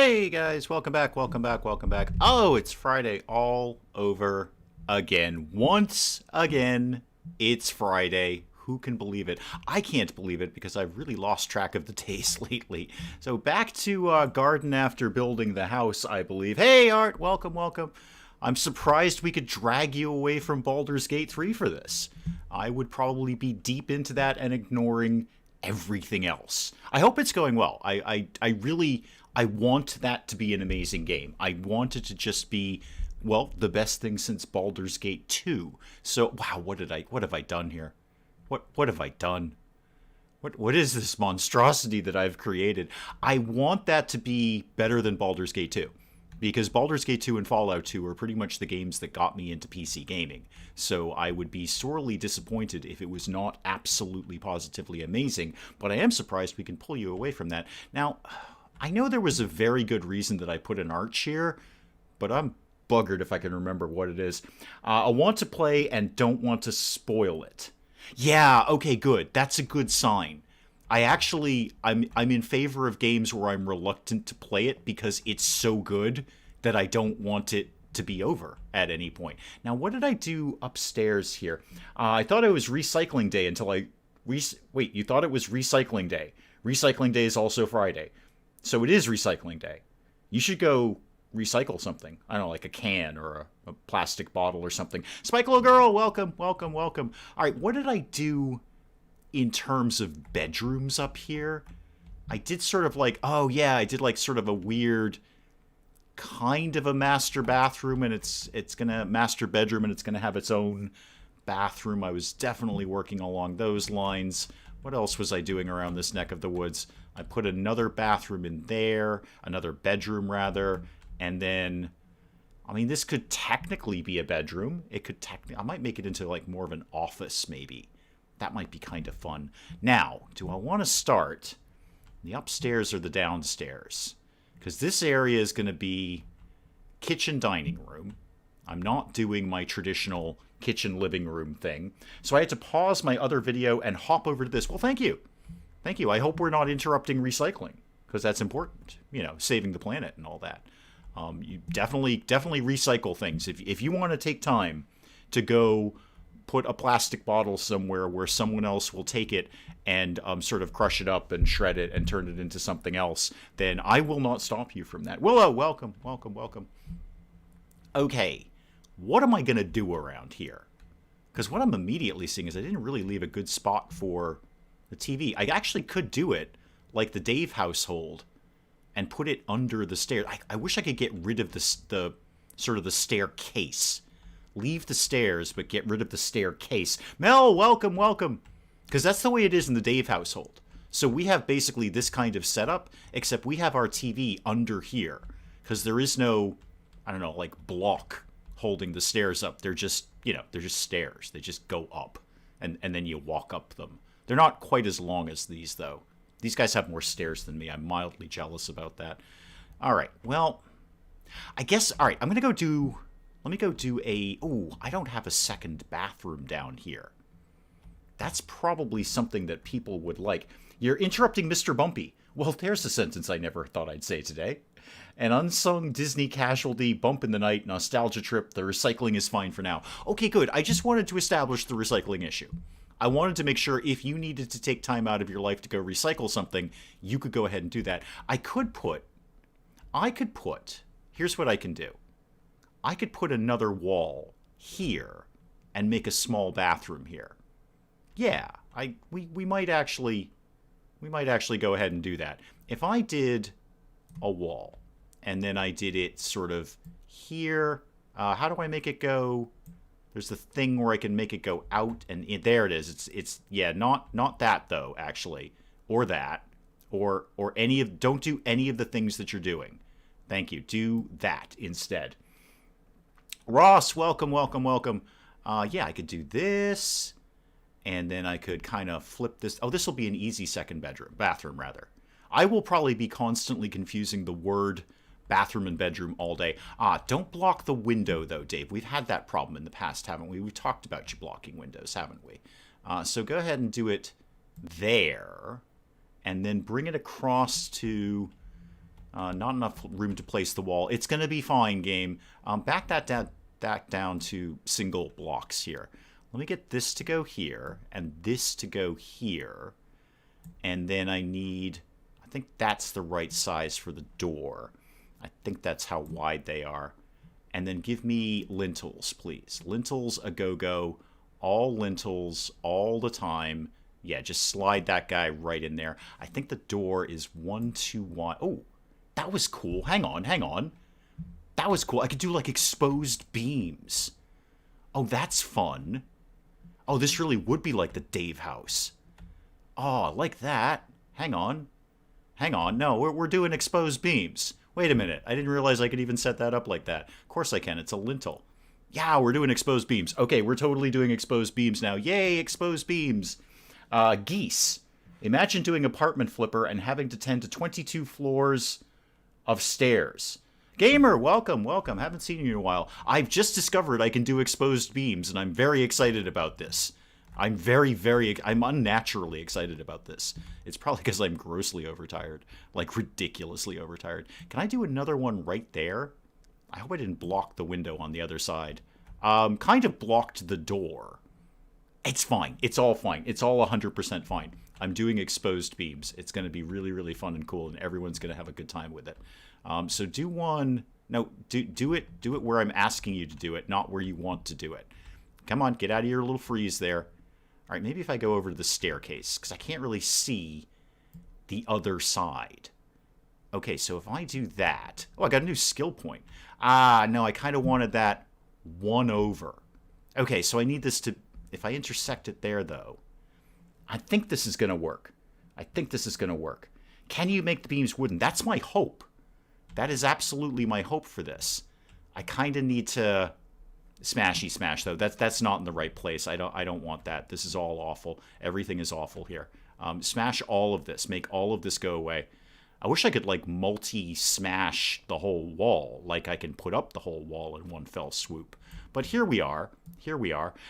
Hey guys, welcome back, welcome back, welcome back. Oh, it's Friday all over again. Once again, it's Friday. Who can believe it? I can't believe it because I've really lost track of the days lately. So back to garden after building the house, I believe. Hey Art, welcome, welcome. I'm surprised we could drag you away from Baldur's Gate 3 for this. I would probably be deep into that and ignoring everything else. I hope it's going well. I really I want that to be an amazing game. I want it to just be, well, the best thing since Baldur's Gate 2. So wow, what have I done here? What have I done? What is this monstrosity that I've created? I want that to be better than Baldur's Gate 2. Because Baldur's Gate 2 and Fallout 2 are pretty much the games that got me into PC gaming. So I would be sorely disappointed if it was not absolutely positively amazing, but I am surprised we can pull you away from that. Now, I know there was a very good reason that I put an arch here, but I'm buggered if I can remember what it is. I want to play and don't want to spoil it. Yeah, okay, good. That's a good sign. I'm in favor of games where I'm reluctant to play it because it's so good that I don't want it to be over at any point. Now, what did I do upstairs here? I thought it was recycling day until wait, you thought it was recycling day. Recycling day is also Friday. So it is recycling day. You should go recycle something. I don't know, like a can or a plastic bottle or something. Spike Little Girl, welcome, welcome, welcome. All right, what did I do in terms of bedrooms up here? I did sort of like, oh yeah, I did like sort of a weird kind of a master bathroom, and it's gonna master bedroom, and it's gonna have its own bathroom. I was definitely working along those lines. What else was I doing around this neck of the woods? I put another bathroom in there, another bedroom rather, and then, I mean, this could technically be a bedroom. It could I might make it into like more of an office maybe. That might be kind of fun. Now, do I want to start the upstairs or the downstairs? Because this area is going to be kitchen dining room. I'm not doing my traditional kitchen living room thing. So I had to pause my other video and hop over to this. Well, thank you. Thank you. I hope we're not interrupting recycling, because that's important. You know, saving the planet and all that. You definitely recycle things. If you want to take time to go put a plastic bottle somewhere where someone else will take it and sort of crush it up and shred it and turn it into something else, then I will not stop you from that. Willow, welcome, welcome, welcome. Okay, what am I going to do around here? Because what I'm immediately seeing is I didn't really leave a good spot for the TV. I actually could do it like the Dave household and put it under the stairs. I wish I could get rid of the sort of the staircase. Leave the stairs, but get rid of the staircase. Mel, welcome, welcome. Because that's the way it is in the Dave household. So we have basically this kind of setup, except we have our TV under here. Because there is no, I don't know, like block holding the stairs up. They're just, you know, they're just stairs. They just go up. And then you walk up them. They're not quite as long as these, though. These guys have more stairs than me. I'm mildly jealous about that. All right, well, I guess, all right, I'm going to go do... Let me go do a... Oh, I don't have a second bathroom down here. That's probably something that people would like. You're interrupting Mr. Bumpy. Well, there's a sentence I never thought I'd say today. An unsung Disney casualty, bump in the night, nostalgia trip, the recycling is fine for now. Okay, good. I just wanted to establish the recycling issue. I wanted to make sure if you needed to take time out of your life to go recycle something, you could go ahead and do that. I could put... Here's what I can do. I could put another wall here and make a small bathroom here. Yeah, we might actually go ahead and do that. If I did a wall and then I did it sort of here, how do I make it go? There's the thing where I can make it go out and in. There it is. It's yeah, not that though actually, or that, or any of. Don't do any of the things that you're doing. Thank you. Do that instead. Ross, welcome, welcome, welcome. Yeah, I could do this, and then I could kind of flip this. Oh, this will be an easy second bathroom, rather. I will probably be constantly confusing the word bathroom and bedroom all day. Don't block the window, though, Dave. We've had that problem in the past, haven't we? We've talked about you blocking windows, haven't we? So go ahead and do it there, and then bring it across to Not enough room to place the wall. It's going to be fine, game. Back down to single blocks here. Let me get this to go here and this to go here. And then I think that's the right size for the door. I think that's how wide they are. And then give me lintels, please. Lintels a go-go. All lintels all the time. Yeah, just slide that guy right in there. I think the door is 1 2 1. Oh, that was cool. Hang on. That was cool. I could do like exposed beams. Oh, that's fun. Oh, this really would be like the Dave house. Oh, I like that. Hang on. No, we're doing exposed beams. Wait a minute. I didn't realize I could even set that up like that. Of course I can. It's a lintel. Yeah, we're doing exposed beams. Okay, we're totally doing exposed beams now. Yay, exposed beams. Geese. Imagine doing apartment flipper and having to tend to 22 floors of stairs. Gamer, welcome. Haven't seen you in a while. I've just discovered I can do exposed beams, and I'm very excited about this. I'm I'm unnaturally excited about this. It's probably because I'm grossly overtired. Like, ridiculously overtired. Can I do another one right there? I hope I didn't block the window on the other side. Kind of blocked the door. It's fine. It's all fine. It's all 100% fine. I'm doing exposed beams. It's going to be really, really fun and cool, and everyone's going to have a good time with it. So do one... No, do it where I'm asking you to do it, not where you want to do it. Come on, get out of your little freeze there. All right, maybe if I go over to the staircase, because I can't really see the other side. Okay, so if I do that... Oh, I got a new skill point. No, I kind of wanted that 1 over. Okay, so I need this to... If I intersect it there, though, I think this is going to work. Can you make the beams wooden? That's my hope. That is absolutely my hope for this. I kind of need to... Smashy smash, though. That's not in the right place. I don't want that. This is all awful. Everything is awful here. Smash all of this. Make all of this go away. I wish I could, like, multi-smash the whole wall. Like I can put up the whole wall in one fell swoop. But here we are.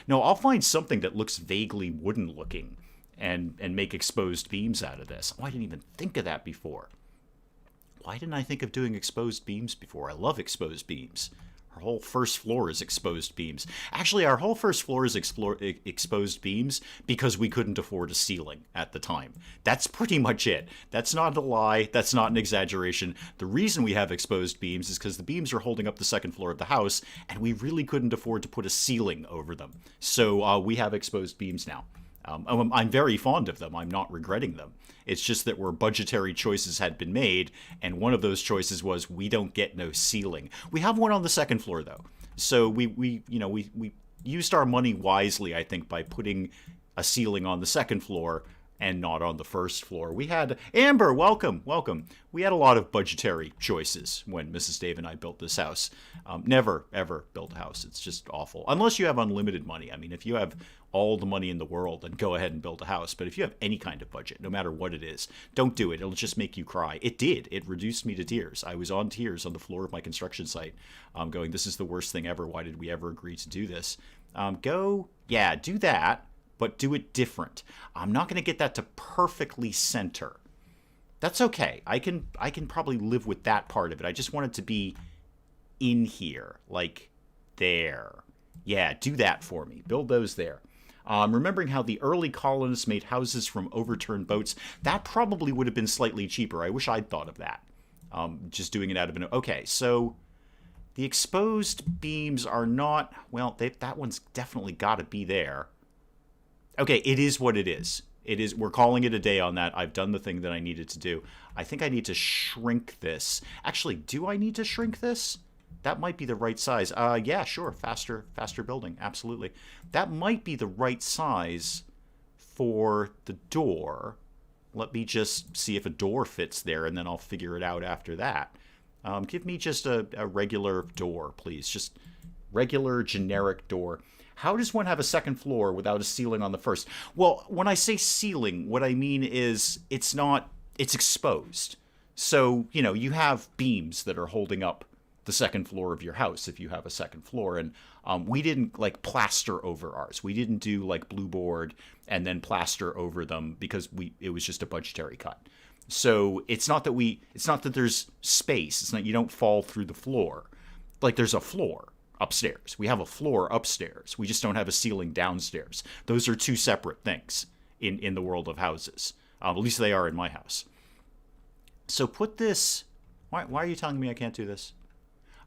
No, I'll find something that looks vaguely wooden-looking and make exposed beams out of this. Oh, I didn't even think of that before. Why didn't I think of doing exposed beams before? I love exposed beams. Our whole first floor is exposed beams. Actually, our whole first floor is exposed beams because we couldn't afford a ceiling at the time. That's pretty much it. That's not a lie. That's not an exaggeration. The reason we have exposed beams is because the beams are holding up the second floor of the house, and we really couldn't afford to put a ceiling over them. So we have exposed beams now. I'm very fond of them. I'm not regretting them. It's just that where budgetary choices had been made, and one of those choices was we don't get no ceiling. We have one on the second floor, though. So we used our money wisely, I think, by putting a ceiling on the second floor and not on the first floor. We had... Amber, welcome. We had a lot of budgetary choices when Mrs. Dave and I built this house. Never, ever built a house. It's just awful. Unless you have unlimited money. I mean, if you have all the money in the world, then go ahead and build a house. But if you have any kind of budget, no matter what it is, don't do it. It'll just make you cry. It did. It reduced me to tears. I was on tears on the floor of my construction site, going, this is the worst thing ever. Why did we ever agree to do this? Do that. But do it different. I'm not going to get that to perfectly center. That's okay. I can probably live with that part of it. I just want it to be in here, like there. Yeah, do that for me. Build those there. Remembering how the early colonists made houses from overturned boats, that probably would have been slightly cheaper. I wish I'd thought of that. Just doing it out of an... Okay, so the exposed beams are not... Well, that one's definitely got to be there. Okay, it is what it is. We're calling it a day on that. I've done the thing that I needed to do. I think I need to shrink this. Actually, do I need to shrink this? That might be the right size. Yeah, sure. Faster building. Absolutely. That might be the right size for the door. Let me just see if a door fits there, and then I'll figure it out after that. Give me just a regular door, please. Just regular, generic door. How does one have a second floor without a ceiling on the first? Well, when I say ceiling, what I mean is it's exposed. So, you have beams that are holding up the second floor of your house if you have a second floor. And we didn't, plaster over ours. We didn't do, blue board and then plaster over them because it was just a budgetary cut. So it's not that there's space. It's not, you don't fall through the floor. Like there's a floor upstairs. We have a floor upstairs. We just don't have a ceiling downstairs. Those are two separate things in the world of houses. At least they are in my house. So put this. Why are you telling me I can't do this?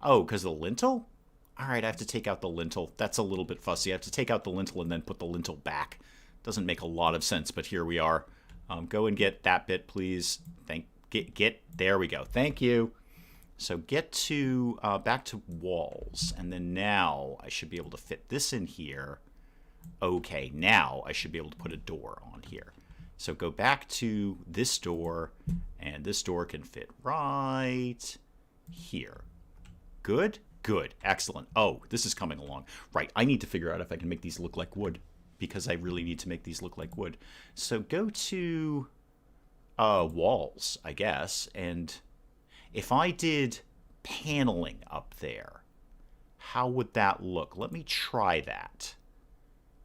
Oh, because the lintel? All right, I have to take out the lintel. That's a little bit fussy. I have to take out the lintel and then put the lintel back. Doesn't make a lot of sense, but here we are. Go and get that bit, please. Get there we go. Thank you. So get to back to walls, and then now I should be able to fit this in here. Okay, now I should be able to put a door on here. So go back to this door, and this door can fit right here. Good? Good. Excellent. Oh, this is coming along. Right, I need to figure out if I can make these look like wood, because I really need to make these look like wood. So go to walls, I guess, and if I did paneling up there, how would that look? Let me try that.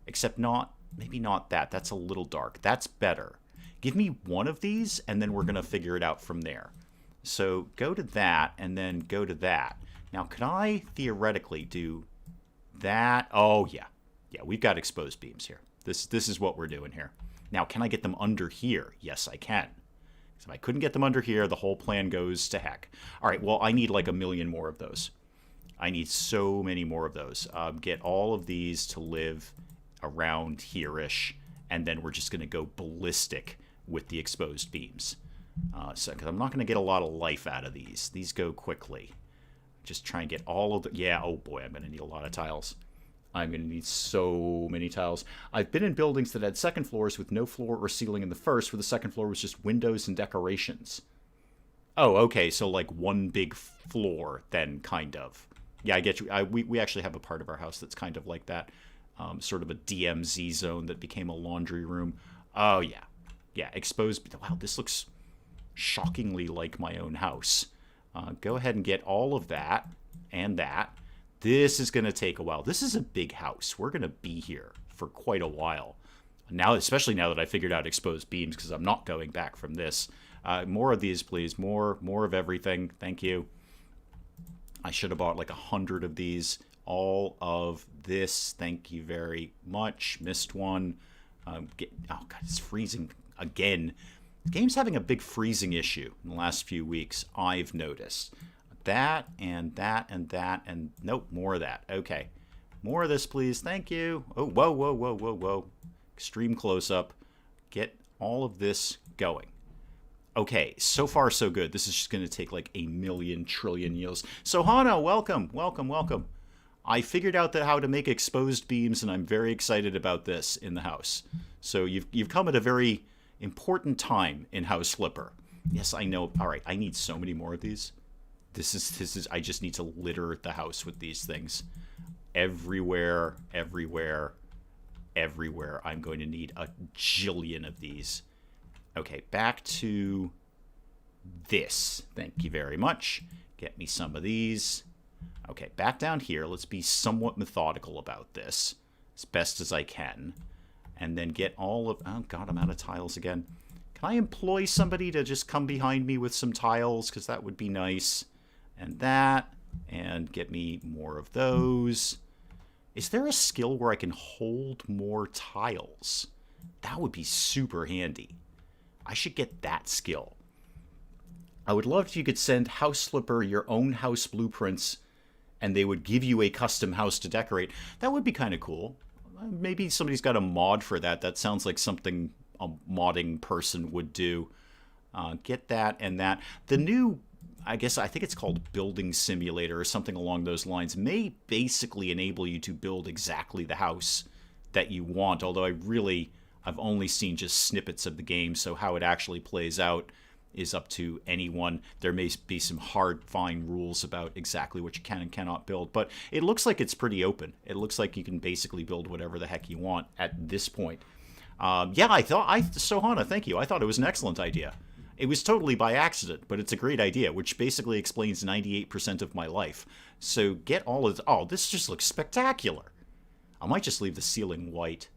Except maybe not that. That's a little dark. That's better. Give me one of these, and then we're going to figure it out from there. So go to that, and then go to that. Now, could I theoretically do that? Oh, yeah. Yeah, we've got exposed beams here. This is what we're doing here. Now, can I get them under here? Yes, I can. If I couldn't get them under here, the whole plan goes to heck. All right, well, I need like 1 million more of those. I need so many more of those. Get all of these to live around here-ish, and then we're just going to go ballistic with the exposed beams. Because I'm not going to get a lot of life out of these. These go quickly. Just try and get all of the... Yeah, oh boy, I'm going to need a lot of tiles. I'm going to need so many tiles. I've been in buildings that had second floors with no floor or ceiling in the first, where the second floor was just windows and decorations. Oh, okay, so like one big floor then, kind of. Yeah, I get you. We actually have a part of our house that's kind of like that. Sort of a DMZ zone that became a laundry room. Oh, yeah. Yeah, exposed. Wow, this looks shockingly like my own house. Go ahead and get all of that and that. This is going to take a while. This is a big house. We're going to be here for quite a while. Now, especially now that I figured out exposed beams, because I'm not going back from this. More of these, please. More of everything. Thank you. I should have bought like 100 of these. All of this. Thank you very much. Missed one. Oh, God, it's freezing again. The game's having a big freezing issue in the last few weeks, I've noticed. That, and that, and that, and nope, more of that. Okay. More of this, please. Thank you. Oh, whoa, whoa, whoa, whoa, whoa. Extreme close-up. Get all of this going. Okay, so far so good. This is just going to take like 1,000,000 trillion years. So Hana, welcome, welcome, welcome. I figured out how to make exposed beams, and I'm very excited about this in the house. So you've come at a very important time in House Flipper. Yes, I know. All right, I need so many more of these. This is. I just need to litter the house with these things, everywhere, everywhere, everywhere. I'm going to need a jillion of these. Okay, back to this. Thank you very much. Get me some of these. Okay, back down here. Let's be somewhat methodical about this, as best as I can, and then get all of. Oh God, I'm out of tiles again. Can I employ somebody to just come behind me with some tiles? Because that would be nice. And that, and get me more of those. Is there a skill where I can hold more tiles? That would be super handy. I should get that skill. I would love if you could send House Flipper your own house blueprints, and they would give you a custom house to decorate. That would be kind of cool. Maybe somebody's got a mod for that. That sounds like something a modding person would do. Get that and that. The new... I think it's called Building Simulator or something along those lines, may basically enable you to build exactly the house that you want, although I've only seen just snippets of the game, so how it actually plays out is up to anyone. There may be some hard, fine rules about exactly what you can and cannot build, but it looks like it's pretty open. It looks like you can basically build whatever the heck you want at this point. Sohana, thank you. I thought it was an excellent idea. It was totally by accident, but it's a great idea, which basically explains 98% of my life. So get all of... Oh, this just looks spectacular. I might just leave the ceiling white.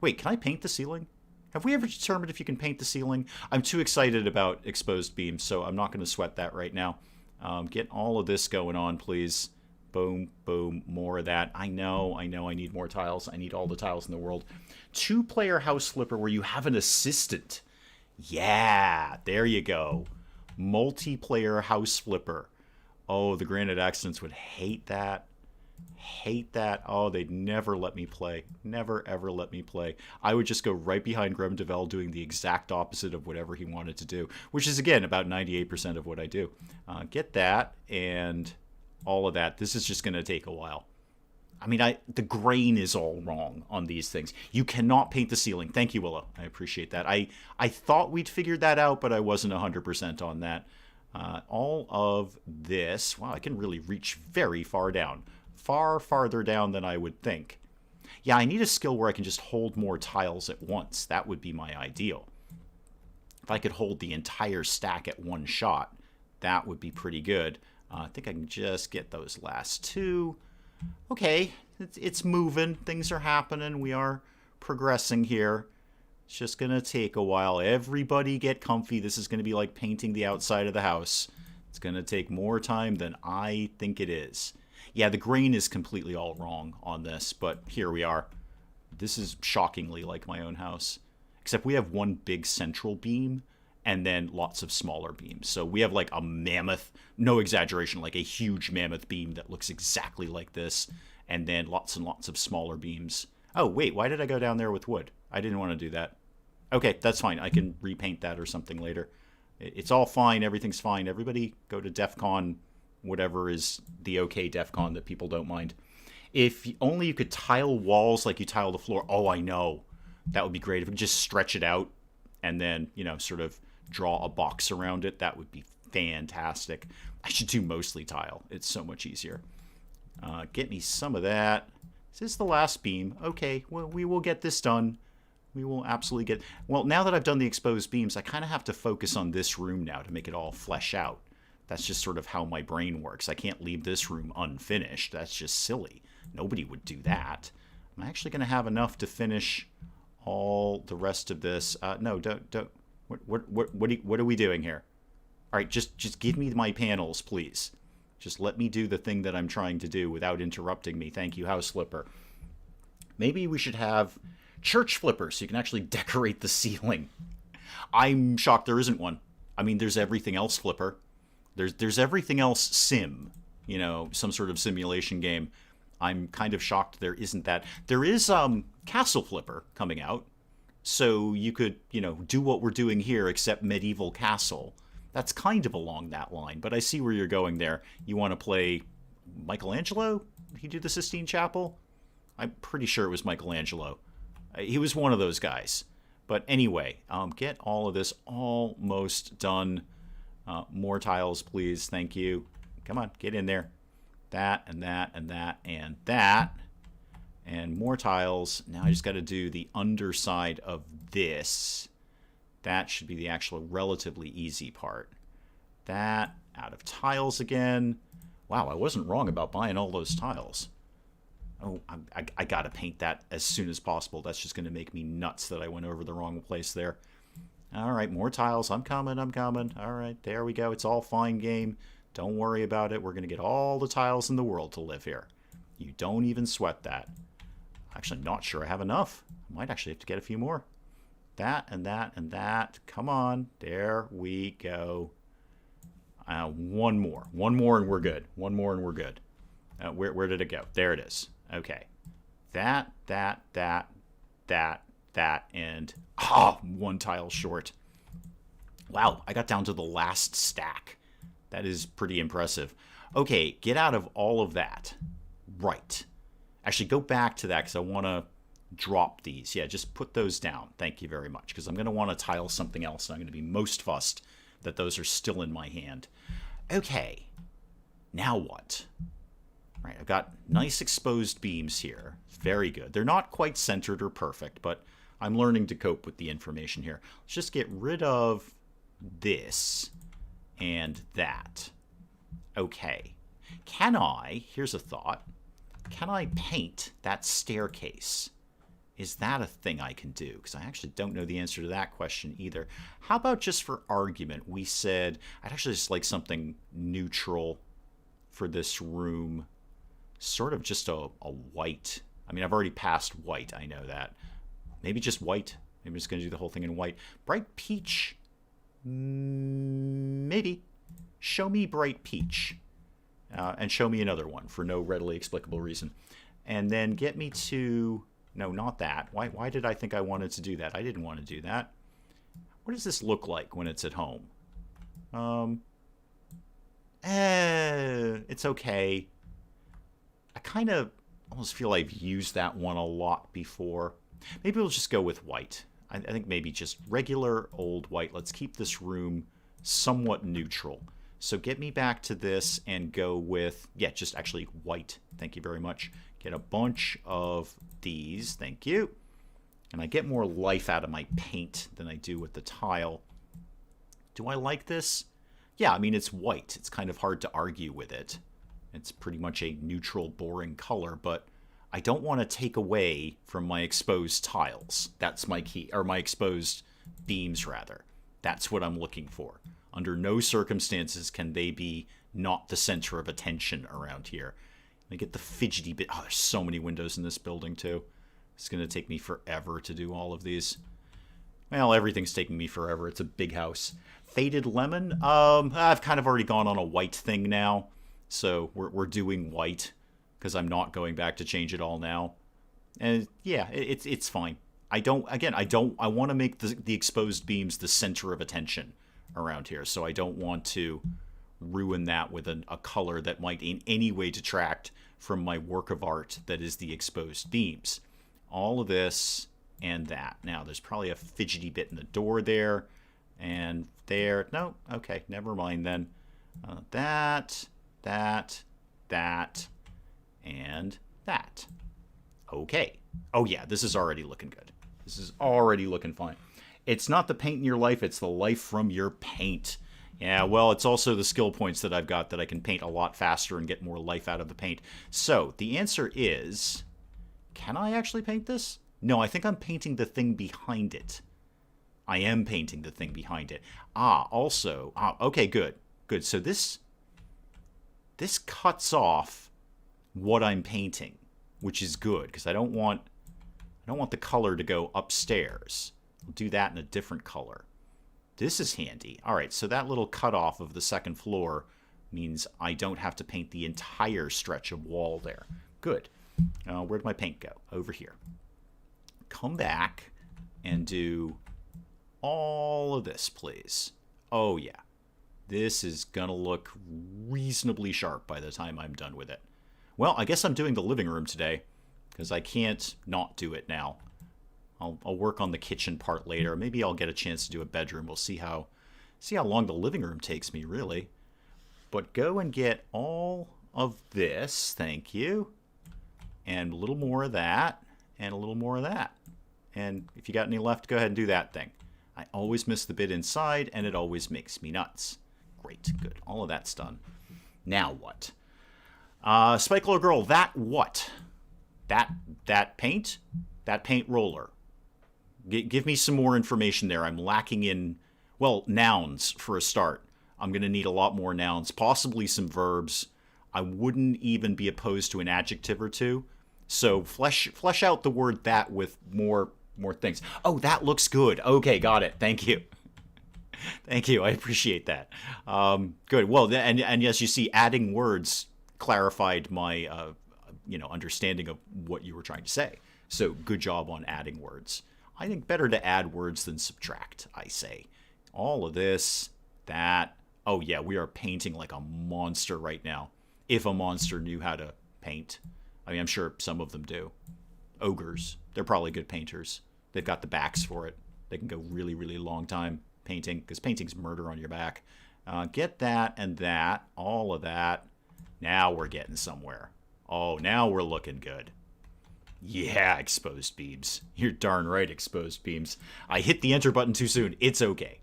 Wait, can I paint the ceiling? Have we ever determined if you can paint the ceiling? I'm too excited about exposed beams, so I'm not going to sweat that right now. Get all of this going on, please. Boom, boom, more of that. I know, I need more tiles. I need all the tiles in the world. 2-player house flipper where you have an assistant. Yeah, there you go. Multiplayer house flipper. Oh, the Granite Accidents would hate that. Hate that. Oh, they'd never let me play. Never, ever let me play. I would just go right behind Graham DeVell doing the exact opposite of whatever he wanted to do, which is, again, about 98% of what I do. Get that and all of that. This is just going to take a while. I mean, the grain is all wrong on these things. You cannot paint the ceiling. Thank you, Willow. I appreciate that. I thought we'd figured that out, but I wasn't 100% on that. All of this, wow, I can really reach very far down. Far farther down than I would think. Yeah, I need a skill where I can just hold more tiles at once. That would be my ideal. If I could hold the entire stack at one shot, that would be pretty good. I think I can just get those last 2. Okay, it's moving. Things are happening. We are progressing here. It's just going to take a while. Everybody get comfy. This is going to be like painting the outside of the house. It's going to take more time than I think it is. Yeah, the grain is completely all wrong on this, but here we are. This is shockingly like my own house. Except we have one big central beam and then lots of smaller beams. So we have like a mammoth, no exaggeration, like a huge mammoth beam that looks exactly like this. And then lots and lots of smaller beams. Oh, wait, why did I go down there with wood? I didn't want to do that. Okay, that's fine. I can repaint that or something later. It's all fine. Everything's fine. Everybody go to DEF CON, whatever is the okay DEF CON that people don't mind. If only you could tile walls like you tile the floor. Oh, I know. That would be great. If we could just stretch it out and then, you know, sort of draw a box around it, that would be fantastic. I should do mostly tile. It's so much easier. Get me some of that. Is this the last beam? Okay, well, we will get this done. We will absolutely get... Well, now that I've done the exposed beams, I kind of have to focus on this room now to make it all flesh out. That's just sort of how my brain works. I can't leave this room unfinished. That's just silly. Nobody would do that. I'm actually going to have enough to finish all the rest of this. No, don't. What are we doing here? All right, just give me my panels, please. Just let me do the thing that I'm trying to do without interrupting me. Thank you, House Flipper. Maybe we should have church flippers so you can actually decorate the ceiling. I'm shocked there isn't one. I mean, there's everything else flipper. There's everything else sim. You know, some sort of simulation game. I'm kind of shocked there isn't that. There is Castle Flipper coming out. So you could, you know, do what we're doing here except medieval castle. That's kind of along that line, but I see where you're going there. You want to play Michelangelo? Did he do the Sistine Chapel? I'm pretty sure it was Michelangelo. He was one of those guys. But anyway, get all of this almost done. More tiles, please. Thank you. Come on, get in there. That and that and that and that. And more tiles. Now I just got to do the underside of this. That should be the actual relatively easy part. That, out of tiles again. Wow, I wasn't wrong about buying all those tiles. Oh, I got to paint that as soon as possible. That's just going to make me nuts that I went over the wrong place there. All right, more tiles. I'm coming. All right, there we go. It's all fine game. Don't worry about it. We're going to get all the tiles in the world to live here. You don't even sweat that. Actually, I'm not sure I have enough. I might actually have to get a few more. That and that and that. Come on. There we go. One more. One more and we're good. One more and we're good. Where did it go? There it is. Okay. That, and... one tile short. Wow, I got down to the last stack. That is pretty impressive. Okay, get out of all of that. Right. Actually, go back to that because I want to drop these. Yeah, just put those down. Thank you very much because I'm going to want to tile something else. And I'm going to be most fussed that those are still in my hand. Okay. Now what? Right, I've got nice exposed beams here. Very good. They're not quite centered or perfect, but I'm learning to cope with the information here. Let's just get rid of this and that. Okay. Can I, here's a thought, can I paint that staircase is that a thing I can do? Because I actually don't know the answer to that question either. How about just for argument, we said I'd actually just like something neutral for this room. Sort of just a white. I mean, I've already passed white, I know that. Maybe just white. Maybe I'm just going to do the whole thing in white. Bright peach. Maybe. Show me bright peach. And show me another one for no readily explicable reason. And then get me to... No, not that. Why did I think I wanted to do that? I didn't want to do that. What does this look like when it's at home? It's okay. I kind of almost feel I've used that one a lot before. Maybe we'll just go with white. I think maybe just regular old white. Let's keep this room somewhat neutral. So get me back to this and go with, yeah, just actually white. Thank you very much. Get a bunch of these. Thank you. And I get more life out of my paint than I do with the tile. Do I like this? Yeah, I mean, it's white. It's kind of hard to argue with it. It's pretty much a neutral, boring color, but I don't want to take away from my exposed tiles. That's my key, or my exposed beams, rather. That's what I'm looking for. Under no circumstances can they be not the center of attention around here. I get the fidgety bit. Oh, there's so many windows in this building, too. It's going to take me forever to do all of these. Well, everything's taking me forever. It's a big house. Faded lemon? I've kind of already gone on a white thing now. So we're doing white because I'm not going back to change it all now. And yeah, it's fine. I want to make the exposed beams the center of attention around here. So I don't want to ruin that with a color that might in any way detract from my work of art that is the exposed beams. All of this and that. Now, there's probably a fidgety bit in the door there and there. No, okay, never mind then. That, and that. Okay. Oh yeah, this is already looking good. This is already looking fine. It's not the paint in your life, it's the life from your paint. Yeah, well, it's also the skill points that I've got that I can paint a lot faster and get more life out of the paint. So, the answer is, can I actually paint this? No, I think I'm painting the thing behind it. I am painting the thing behind it. Okay, good. Good, so this cuts off what I'm painting, which is good, because I don't want the color to go upstairs. I'll do that in a different color. This is handy. All right, so that little cutoff of the second floor means I don't have to paint the entire stretch of wall there. Good. Where'd my paint go? Over here. Come back and do all of this, please. Oh, yeah. This is going to look reasonably sharp by the time I'm done with it. Well, I guess I'm doing the living room today because I can't not do it now. I'll work on the kitchen part later. Maybe I'll get a chance to do a bedroom. We'll see how long the living room takes me, really. But go and get all of this. Thank you. And a little more of that. And a little more of that. And if you got any left, go ahead and do that thing. I always miss the bit inside, and it always makes me nuts. Great. Good. All of that's done. Now what? Spikeler Girl, that what? That paint? That paint roller. Give me some more information there. I'm lacking in, well, nouns for a start. I'm going to need a lot more nouns, possibly some verbs. I wouldn't even be opposed to an adjective or two. So flesh out the word that with more things. Oh, that looks good. Okay, got it. Thank you. Thank you. I appreciate that. Good. Well, and as you see, adding words clarified my understanding of what you were trying to say. So good job on adding words. I think better to add words than subtract, I say. All of this, that. Oh, yeah, we are painting like a monster right now. If a monster knew how to paint. I mean, I'm sure some of them do. Ogres, they're probably good painters. They've got the backs for it. They can go really, really long time painting, because painting's murder on your back. Get that and that, all of that. Now we're getting somewhere. Oh, now we're looking good. Yeah, exposed beams. You're darn right, exposed beams. I hit the enter button too soon. It's okay.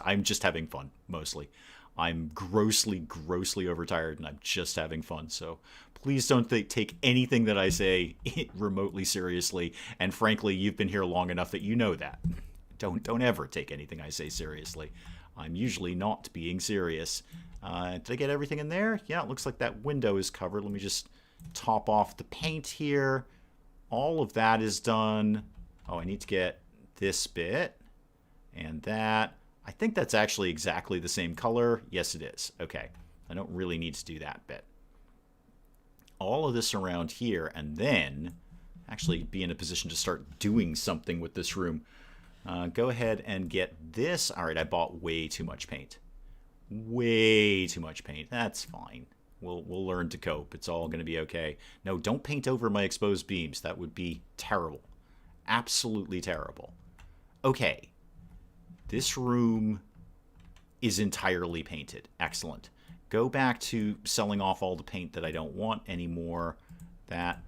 I'm just having fun, mostly. I'm grossly overtired, and I'm just having fun. So Please don't take anything that I say remotely seriously. And frankly, you've been here long enough that you know that. Don't ever take anything I say seriously. I'm usually not being serious. Did I get everything in there? Yeah, it looks like that window is covered. Let me just top off the paint here. All of that is done. Oh, I need to get this bit and that. I think that's actually exactly the same color. Yes, it is. Okay. I don't really need to do that bit. All of this around here, and then actually be in a position to start doing something with this room. Go ahead and get this. All right, I bought way too much paint. Way too much paint. That's fine. We'll learn to cope. It's all going to be okay. No, don't paint over my exposed beams. That would be terrible. Absolutely terrible. Okay. This room is entirely painted. Excellent. Go back to selling off all the paint that I don't want anymore. That,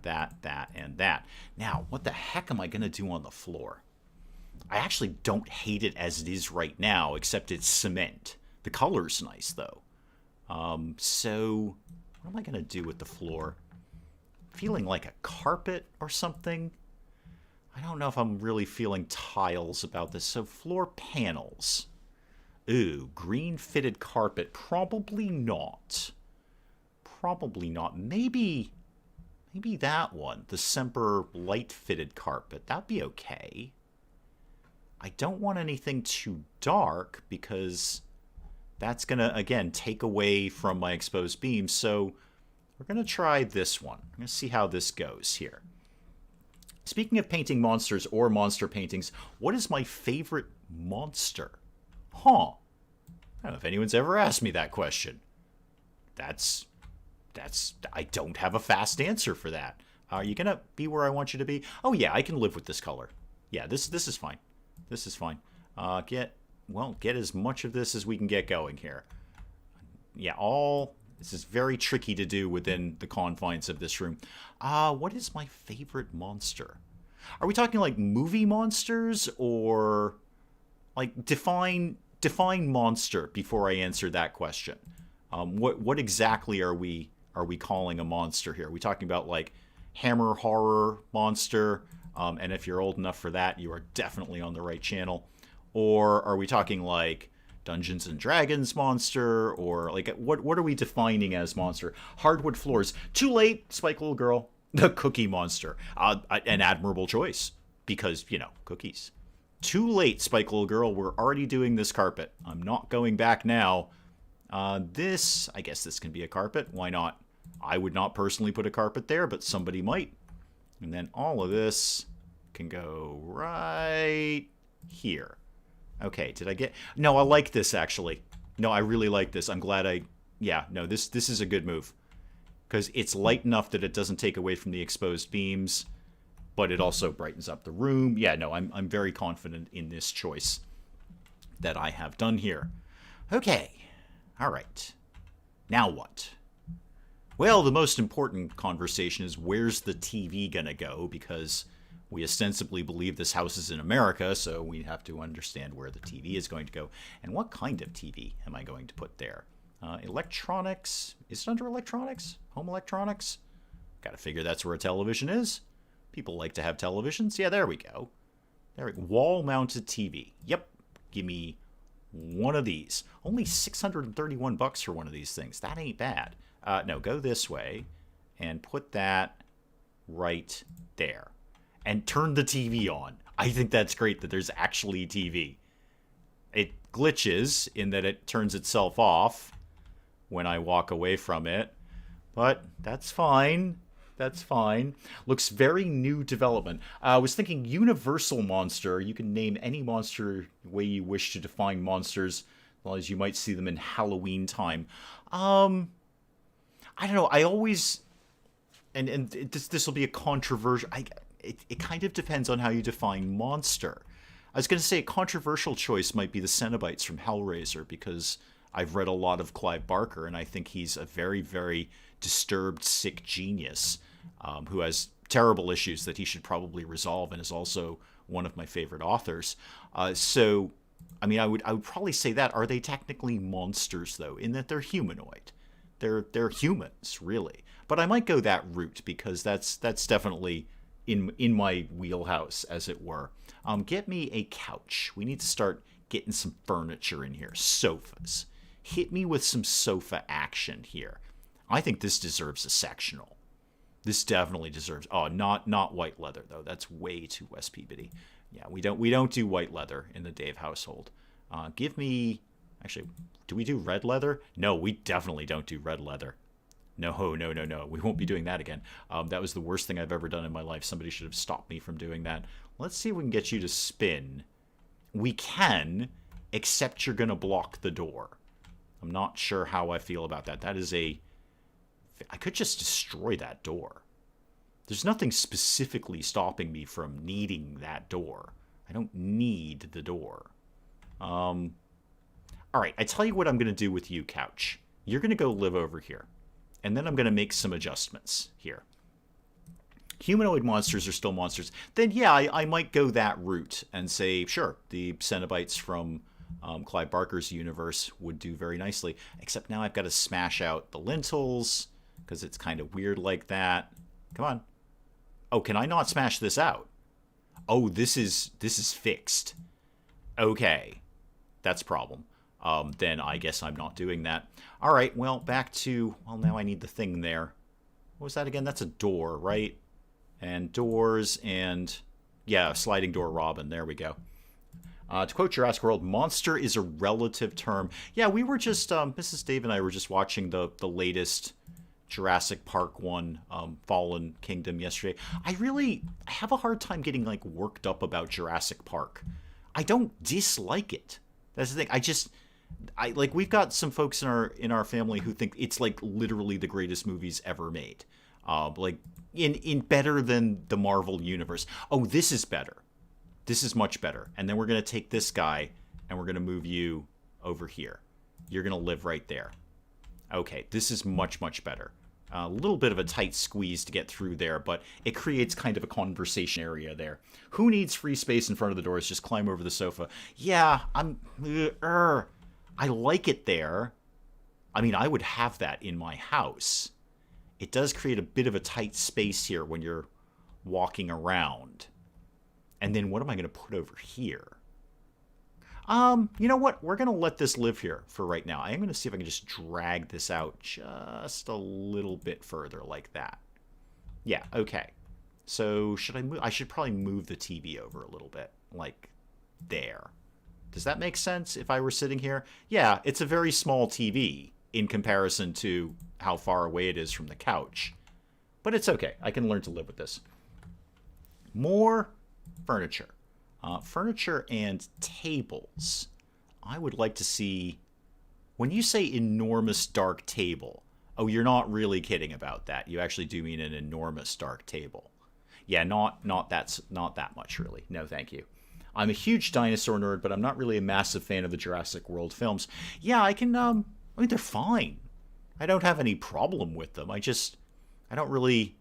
and that. Now, what the heck am I going to do on the floor? I actually don't hate it as it is right now, except it's cement. The color's nice, though. So, what am I going to do with the floor? Feeling like a carpet or something? I don't know if I'm really feeling tiles about this. So, floor panels. Ooh, green fitted carpet. Probably not. Probably not. Maybe that one. The Semper light fitted carpet. That'd be okay. I don't want anything too dark because that's going to, again, take away from my exposed beams. So we're going to try this one. I'm going to see how this goes here. Speaking of painting monsters or monster paintings, what is my favorite monster? Huh. I don't know if anyone's ever asked me that question. I don't have a fast answer for that. Are you going to be where I want you to be? Oh, yeah, I can live with this color. Yeah, this is fine. This is fine. Get as much of this as we can get going here. Yeah, this is very tricky to do within the confines of this room. What is my favorite monster? Are we talking like movie monsters or like define monster before I answer that question? What exactly are we calling a monster here? Are we talking about like Hammer horror monster? And if you're old enough for that, you are definitely on the right channel. Or are we talking like Dungeons and Dragons monster? Or like what are we defining as monster? Hardwood floors. Too late, Spike Little Girl. The Cookie Monster. An admirable choice because, cookies. Too late, Spike Little Girl. We're already doing this carpet. I'm not going back now. I guess this can be a carpet. Why not? I would not personally put a carpet there, but somebody might. And then all of this can go right here. Okay, did I get... No, I like this, actually. No, I really like this. I'm glad this is a good move. Because it's light enough that it doesn't take away from the exposed beams, but it also brightens up the room. Yeah, no, I'm very confident in this choice that I have done here. Okay, all right. Now what? Well, the most important conversation is where's the TV going to go, because we ostensibly believe this house is in America, so we have to understand where the TV is going to go. And what kind of TV am I going to put there? Electronics. Is it under electronics? Home electronics? Gotta figure that's where a television is. People like to have televisions. Yeah, there we go. Wall-mounted TV. Yep. Give me one of these. Only $631 for one of these things. That ain't bad. No, go this way and put that right there. And turn the TV on. I think that's great that there's actually TV. It glitches in that it turns itself off when I walk away from it. But that's fine. That's fine. Looks very new development. I was thinking universal monster. You can name any monster the way you wish to define monsters, as long as you might see them in Halloween time. I don't know. I always... And this will be a controversial... It kind of depends on how you define monster. I was going to say a controversial choice might be the Cenobites from Hellraiser, because I've read a lot of Clive Barker, and I think he's a very, very disturbed, sick genius who has terrible issues that he should probably resolve, and is also one of my favorite authors. So, I mean, I would probably say that. Are they technically monsters, though, in that they're humanoid? they're humans, really. But I might go that route because that's definitely in my wheelhouse, as it were. Get me a couch. We need to start getting some furniture in here. Sofas. Hit me with some sofa action here. I think this deserves a sectional. This definitely deserves. Oh, not white leather though. That's way too West Peabody. Yeah, we don't do white leather in the Dave household. Give me. Actually, do we do red leather? No, we definitely don't do red leather. No, no, no, no. We won't be doing that again. That was the worst thing I've ever done in my life. Somebody should have stopped me from doing that. Let's see if we can get you to spin. We can, except you're going to block the door. I'm not sure how I feel about that. That is a... I could just destroy that door. There's nothing specifically stopping me from needing that door. I don't need the door. All right, I tell you what I'm going to do with you, couch. You're going to go live over here. And then I'm going to make some adjustments here. Humanoid monsters are still monsters. Then, yeah, I might go that route and say, sure, the Cenobites from Clive Barker's universe would do very nicely. Except now I've got to smash out the lintels because it's kind of weird like that. Come on. Oh, can I not smash this out? Oh, this is fixed. Okay. That's a problem. Then I guess I'm not doing that. All right, well, back to... Well, now I need the thing there. What was that again? That's a door, right? And doors and... Yeah, sliding door Robin. There we go. To quote Jurassic World, monster is a relative term. Yeah, we were just... Mrs. Dave and I were just watching the latest Jurassic Park one, Fallen Kingdom, yesterday. I have a hard time getting, like, worked up about Jurassic Park. I don't dislike it. That's the thing. We've got some folks in our family who think it's like literally the greatest movies ever made. Like in better than the Marvel universe. Oh, this is better. This is much better. And then we're going to take this guy and we're going to move you over here. You're going to live right there. Okay, this is much, much better. A little bit of a tight squeeze to get through there, but it creates kind of a conversation area there. Who needs free space in front of the doors? Just climb over the sofa. Yeah, I like it there. I mean, I would have that in my house. It does create a bit of a tight space here when you're walking around. And then what am I going to put over here? You know what? We're going to let this live here for right now. I am going to see if I can just drag this out just a little bit further like that. Yeah, okay. So should I move? I should probably move the TV over a little bit, like there. Does that make sense if I were sitting here? Yeah, it's a very small TV in comparison to how far away it is from the couch. But it's okay. I can learn to live with this. More furniture. Furniture and tables. I would like to see... When you say enormous dark table, oh, you're not really kidding about that. You actually do mean an enormous dark table. Yeah, not that much, really. No, thank you. I'm a huge dinosaur nerd, but I'm not really a massive fan of the Jurassic World films. Yeah, I can... I mean, they're fine. I don't have any problem with them. I don't really...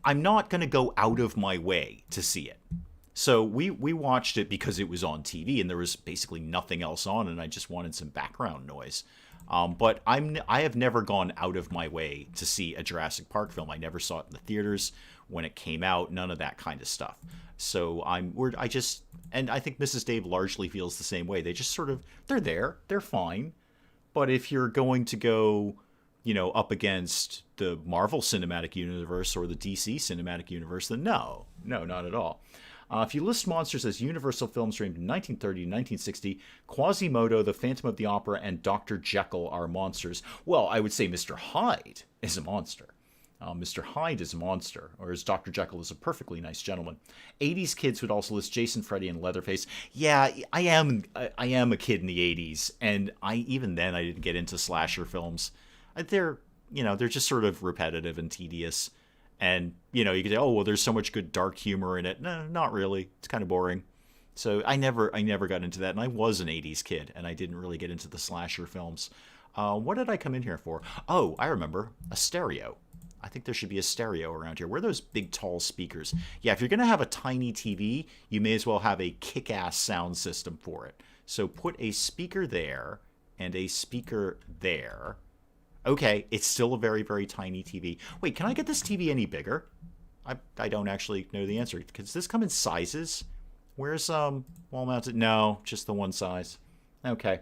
I'm not going to go out of my way to see it. So we watched it because it was on TV and there was basically nothing else on and I just wanted some background noise. But I have never gone out of my way to see a Jurassic Park film. I never saw it in the theaters when it came out, none of that kind of stuff. So and I think Mrs. Dave largely feels the same way. They just sort of, they're there, they're fine. But if you're going to go, up against the Marvel Cinematic Universe or the DC Cinematic Universe, then no, not at all. If you list monsters as Universal films framed in 1930 and 1960, Quasimodo, The Phantom of the Opera, and Dr. Jekyll are monsters. Well, I would say Mr. Hyde is a monster. Mr. Hyde is a monster, whereas Dr. Jekyll is a perfectly nice gentleman. 80s kids would also list Jason, Freddy, and Leatherface. Yeah, I am a kid in the 80s, and even then I didn't get into slasher films. They're just sort of repetitive and tedious. And, you could say, oh, well, there's so much good dark humor in it. No, not really. It's kind of boring. So I never got into that. And I was an 80s kid, and I didn't really get into the slasher films. What did I come in here for? Oh, I remember. A stereo. I think there should be a stereo around here. Where are those big, tall speakers? Yeah, if you're going to have a tiny TV, you may as well have a kick-ass sound system for it. So put a speaker there and a speaker there. Okay, it's still a very, very tiny TV. Wait, can I get this TV any bigger? I don't actually know the answer. Does this come in sizes? Where's wall mounted? No, just the one size. Okay.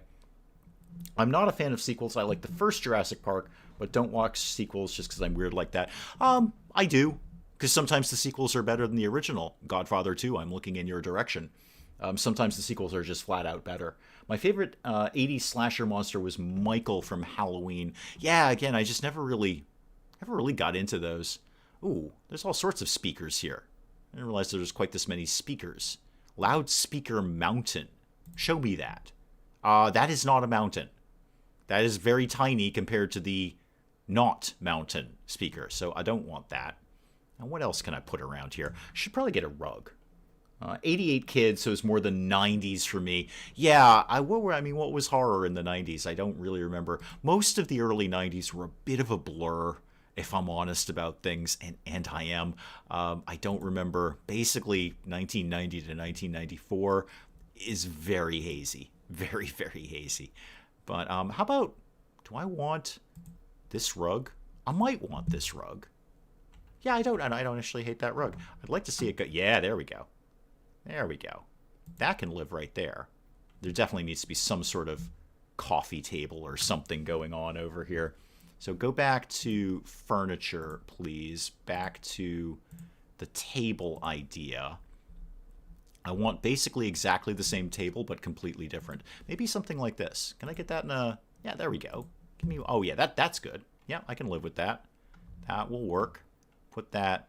I'm not a fan of sequels. I like the first Jurassic Park, but don't watch sequels just because I'm weird like that. I do, because sometimes the sequels are better than the original. Godfather 2, I'm looking in your direction. Sometimes the sequels are just flat out better. My favorite 80s slasher monster was Michael from Halloween. Yeah, again, I just never really got into those. Ooh, there's all sorts of speakers here. I didn't realize there was quite this many speakers. Loudspeaker mountain. Show me that. That is not a mountain. That is very tiny compared to the not mountain speaker, so I don't want that. And what else can I put around here? Should probably get a rug. 88 kids, so it's more the 90s for me. Yeah, what was horror in the 90s? I don't really remember. Most of the early 90s were a bit of a blur, if I'm honest about things, and I am. I don't remember. Basically, 1990 to 1994 is very hazy. Very, very hazy. But how about, do I want this rug? I might want this rug. Yeah, I don't actually hate that rug. I'd like to see it go. Yeah, there we go. There we go. That can live right there. There definitely needs to be some sort of coffee table or something going on over here. So go back to furniture, please. Back to the table idea. I want basically exactly the same table, but completely different. Maybe something like this. Can I get that in a... Yeah, there we go. Give me... Oh, yeah, that's good. Yeah, I can live with that. That will work. Put that...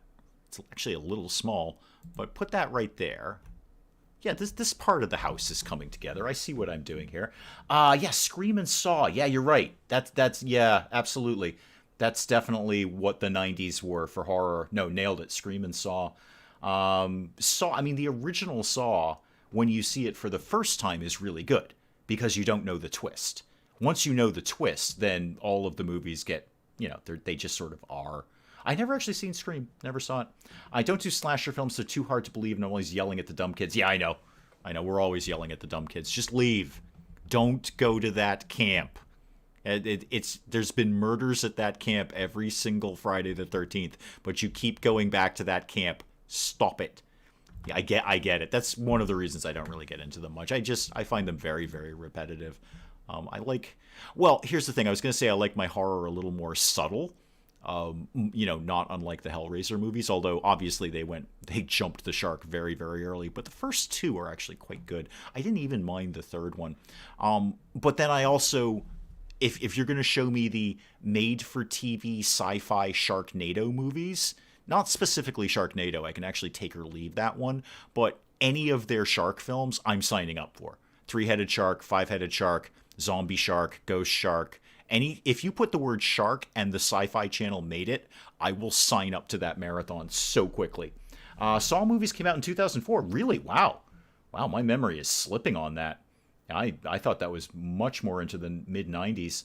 It's actually a little small, but put that right there. Yeah, this part of the house is coming together. I see what I'm doing here. Yeah, Scream and Saw. Yeah, you're right. That's yeah, absolutely. That's definitely what the 90s were for horror. No, nailed it. Scream and Saw. Saw, I mean, the original Saw, when you see it for the first time, is really good because you don't know the twist. Once you know the twist, then all of the movies get, they just sort of are. I never actually seen Scream. Never saw it. I don't do slasher films. They're too hard to believe, and I'm always yelling at the dumb kids. Yeah, I know. We're always yelling at the dumb kids. Just leave. Don't go to that camp. There's been murders at that camp every single Friday the 13th, but you keep going back to that camp. Stop it. Yeah, I get it. That's one of the reasons I don't really get into them much. I find them very, very repetitive. Well, here's the thing. I was going to say I like my horror a little more subtle. Not unlike the Hellraiser movies, although obviously they jumped the shark very, very early. But the first two are actually quite good. I didn't even mind the third one. But then I also, if you're going to show me the made-for-TV sci-fi Sharknado movies, not specifically Sharknado, I can actually take or leave that one, but any of their shark films, I'm signing up for. Three-headed shark, five-headed shark, zombie shark, ghost shark. If you put the word shark and the Sci-Fi Channel made it, I will sign up to that marathon so quickly. Saw movies came out in 2004. Really? Wow. Wow, my memory is slipping on that. I thought that was much more into the mid-90s.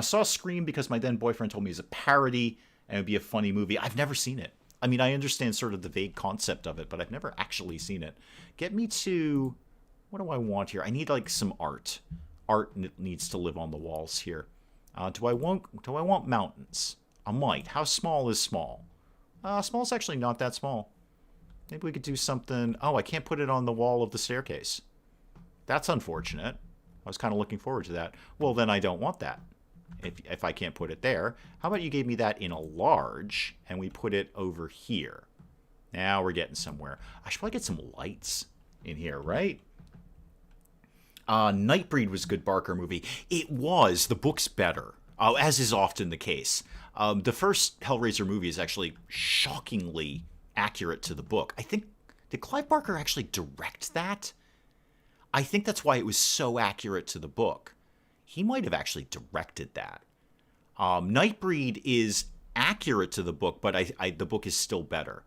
Saw Scream because my then boyfriend told me it was a parody and it would be a funny movie. I've never seen it. I mean, I understand sort of the vague concept of it, but I've never actually seen it. Get me to... What do I want here? I need, some art. Art needs to live on the walls here. Do I want mountains? I might. How small is small? Small is actually not that small. Maybe we could do something... Oh, I can't put it on the wall of the staircase. That's unfortunate. I was kind of looking forward to that. Well, then I don't want that. If I can't put it there. How about you gave me that in a large, and we put it over here. Now we're getting somewhere. I should probably get some lights in here, right? Nightbreed was a good Barker movie. It was. The book's better, as is often the case. The first Hellraiser movie is actually shockingly accurate to the book. I think, did Clive Barker actually direct that? I think that's why it was so accurate to the book. He might have actually directed that. Nightbreed is accurate to the book, but the book is still better.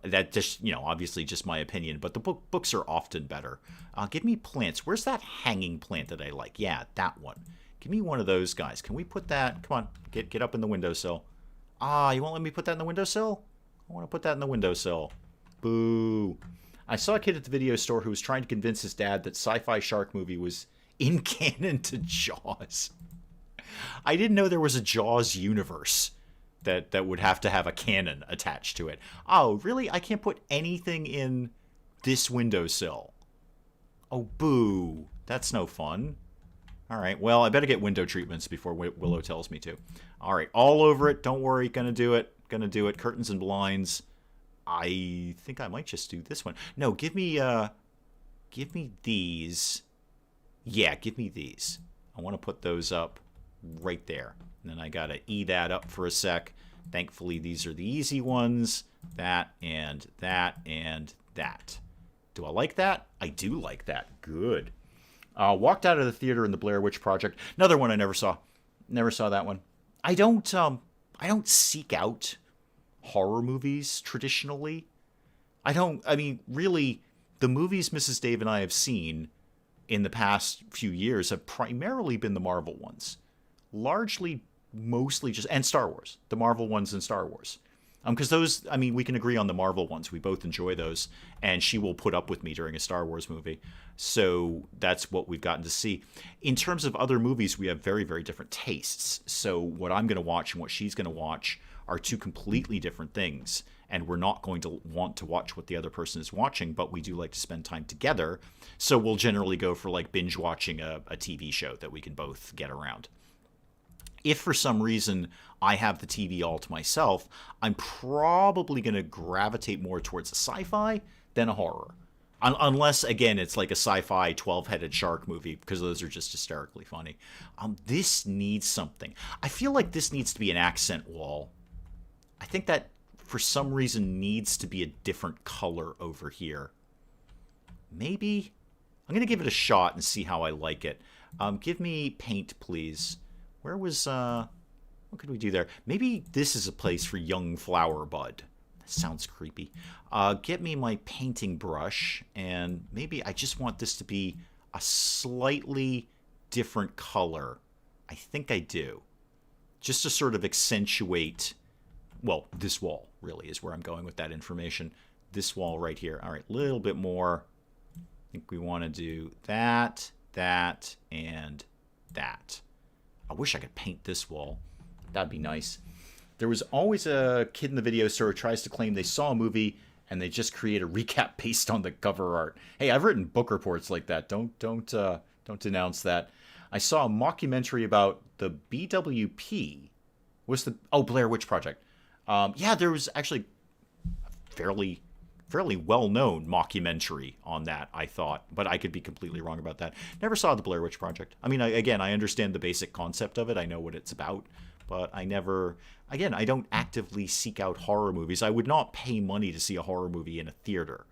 That just, obviously just my opinion, but the books are often better. Give me plants. Where's that hanging plant that I like? Yeah, that one. Give me one of those guys. Can we put that? Come on, get up in the windowsill. You won't let me put that in the windowsill? I want to put that in the windowsill. Boo. I saw a kid at the video store who was trying to convince his dad that sci-fi shark movie was in canon to Jaws. I didn't know there was a Jaws universe that would have to have a cannon attached to it. Oh, really? I can't put anything in this windowsill. Oh, boo. That's no fun. All right, well, I better get window treatments before Willow tells me to. All right, all over it. Don't worry, gonna do it. Gonna do it. Curtains and blinds. I think I might just do this one. No, give me these. Yeah, give me these. I want to put those up right there. And then I gotta E that up for a sec. Thankfully, these are the easy ones. That and that and that. Do I like that? I do like that. Good. Walked out of the theater in the Blair Witch Project. Another one I never saw. Never saw that one. I don't seek out horror movies traditionally. I mean, really, the movies Mrs. Dave and I have seen in the past few years have primarily been the Marvel ones. Largely, mostly just, and Star Wars. The Marvel ones and Star Wars. Because those, I mean, we can agree on the Marvel ones. We both enjoy those. And she will put up with me during a Star Wars movie. So that's what we've gotten to see. In terms of other movies, we have very, very different tastes. So what I'm going to watch and what she's going to watch are two completely different things. And we're not going to want to watch what the other person is watching, but we do like to spend time together. So we'll generally go for like binge watching a TV show that we can both get around. If for some reason I have the TV all to myself, I'm probably going to gravitate more towards a sci-fi than a horror. Unless, again, it's like a sci-fi 12-headed shark movie, because those are just hysterically funny. This needs something. I feel like this needs to be an accent wall. I think that, for some reason, needs to be a different color over here. Maybe? I'm going to give it a shot and see how I like it. Give me paint, please. Where was, what could we do there? Maybe this is a place for young flower bud. That sounds creepy. Get me my painting brush, and maybe I just want this to be a slightly different color. I think I do. Just to sort of accentuate, well, this wall really is where I'm going with that information. This wall right here. All right, a little bit more. I think we want to do that, that, and that. I wish I could paint this wall. That'd be nice. There was always a kid in the video store who tries to claim they saw a movie and they just create a recap based on the cover art. Hey, I've written book reports like that. Don't denounce that. I saw a mockumentary about the BWP. What's the Blair Witch Project? Yeah, there was actually a fairly well-known mockumentary on that, I thought, but I could be completely wrong about that. Never saw the Blair Witch Project. I mean, again, I understand the basic concept of it. I know what it's about, but I don't actively seek out horror movies. I would not pay money to see a horror movie in a theater.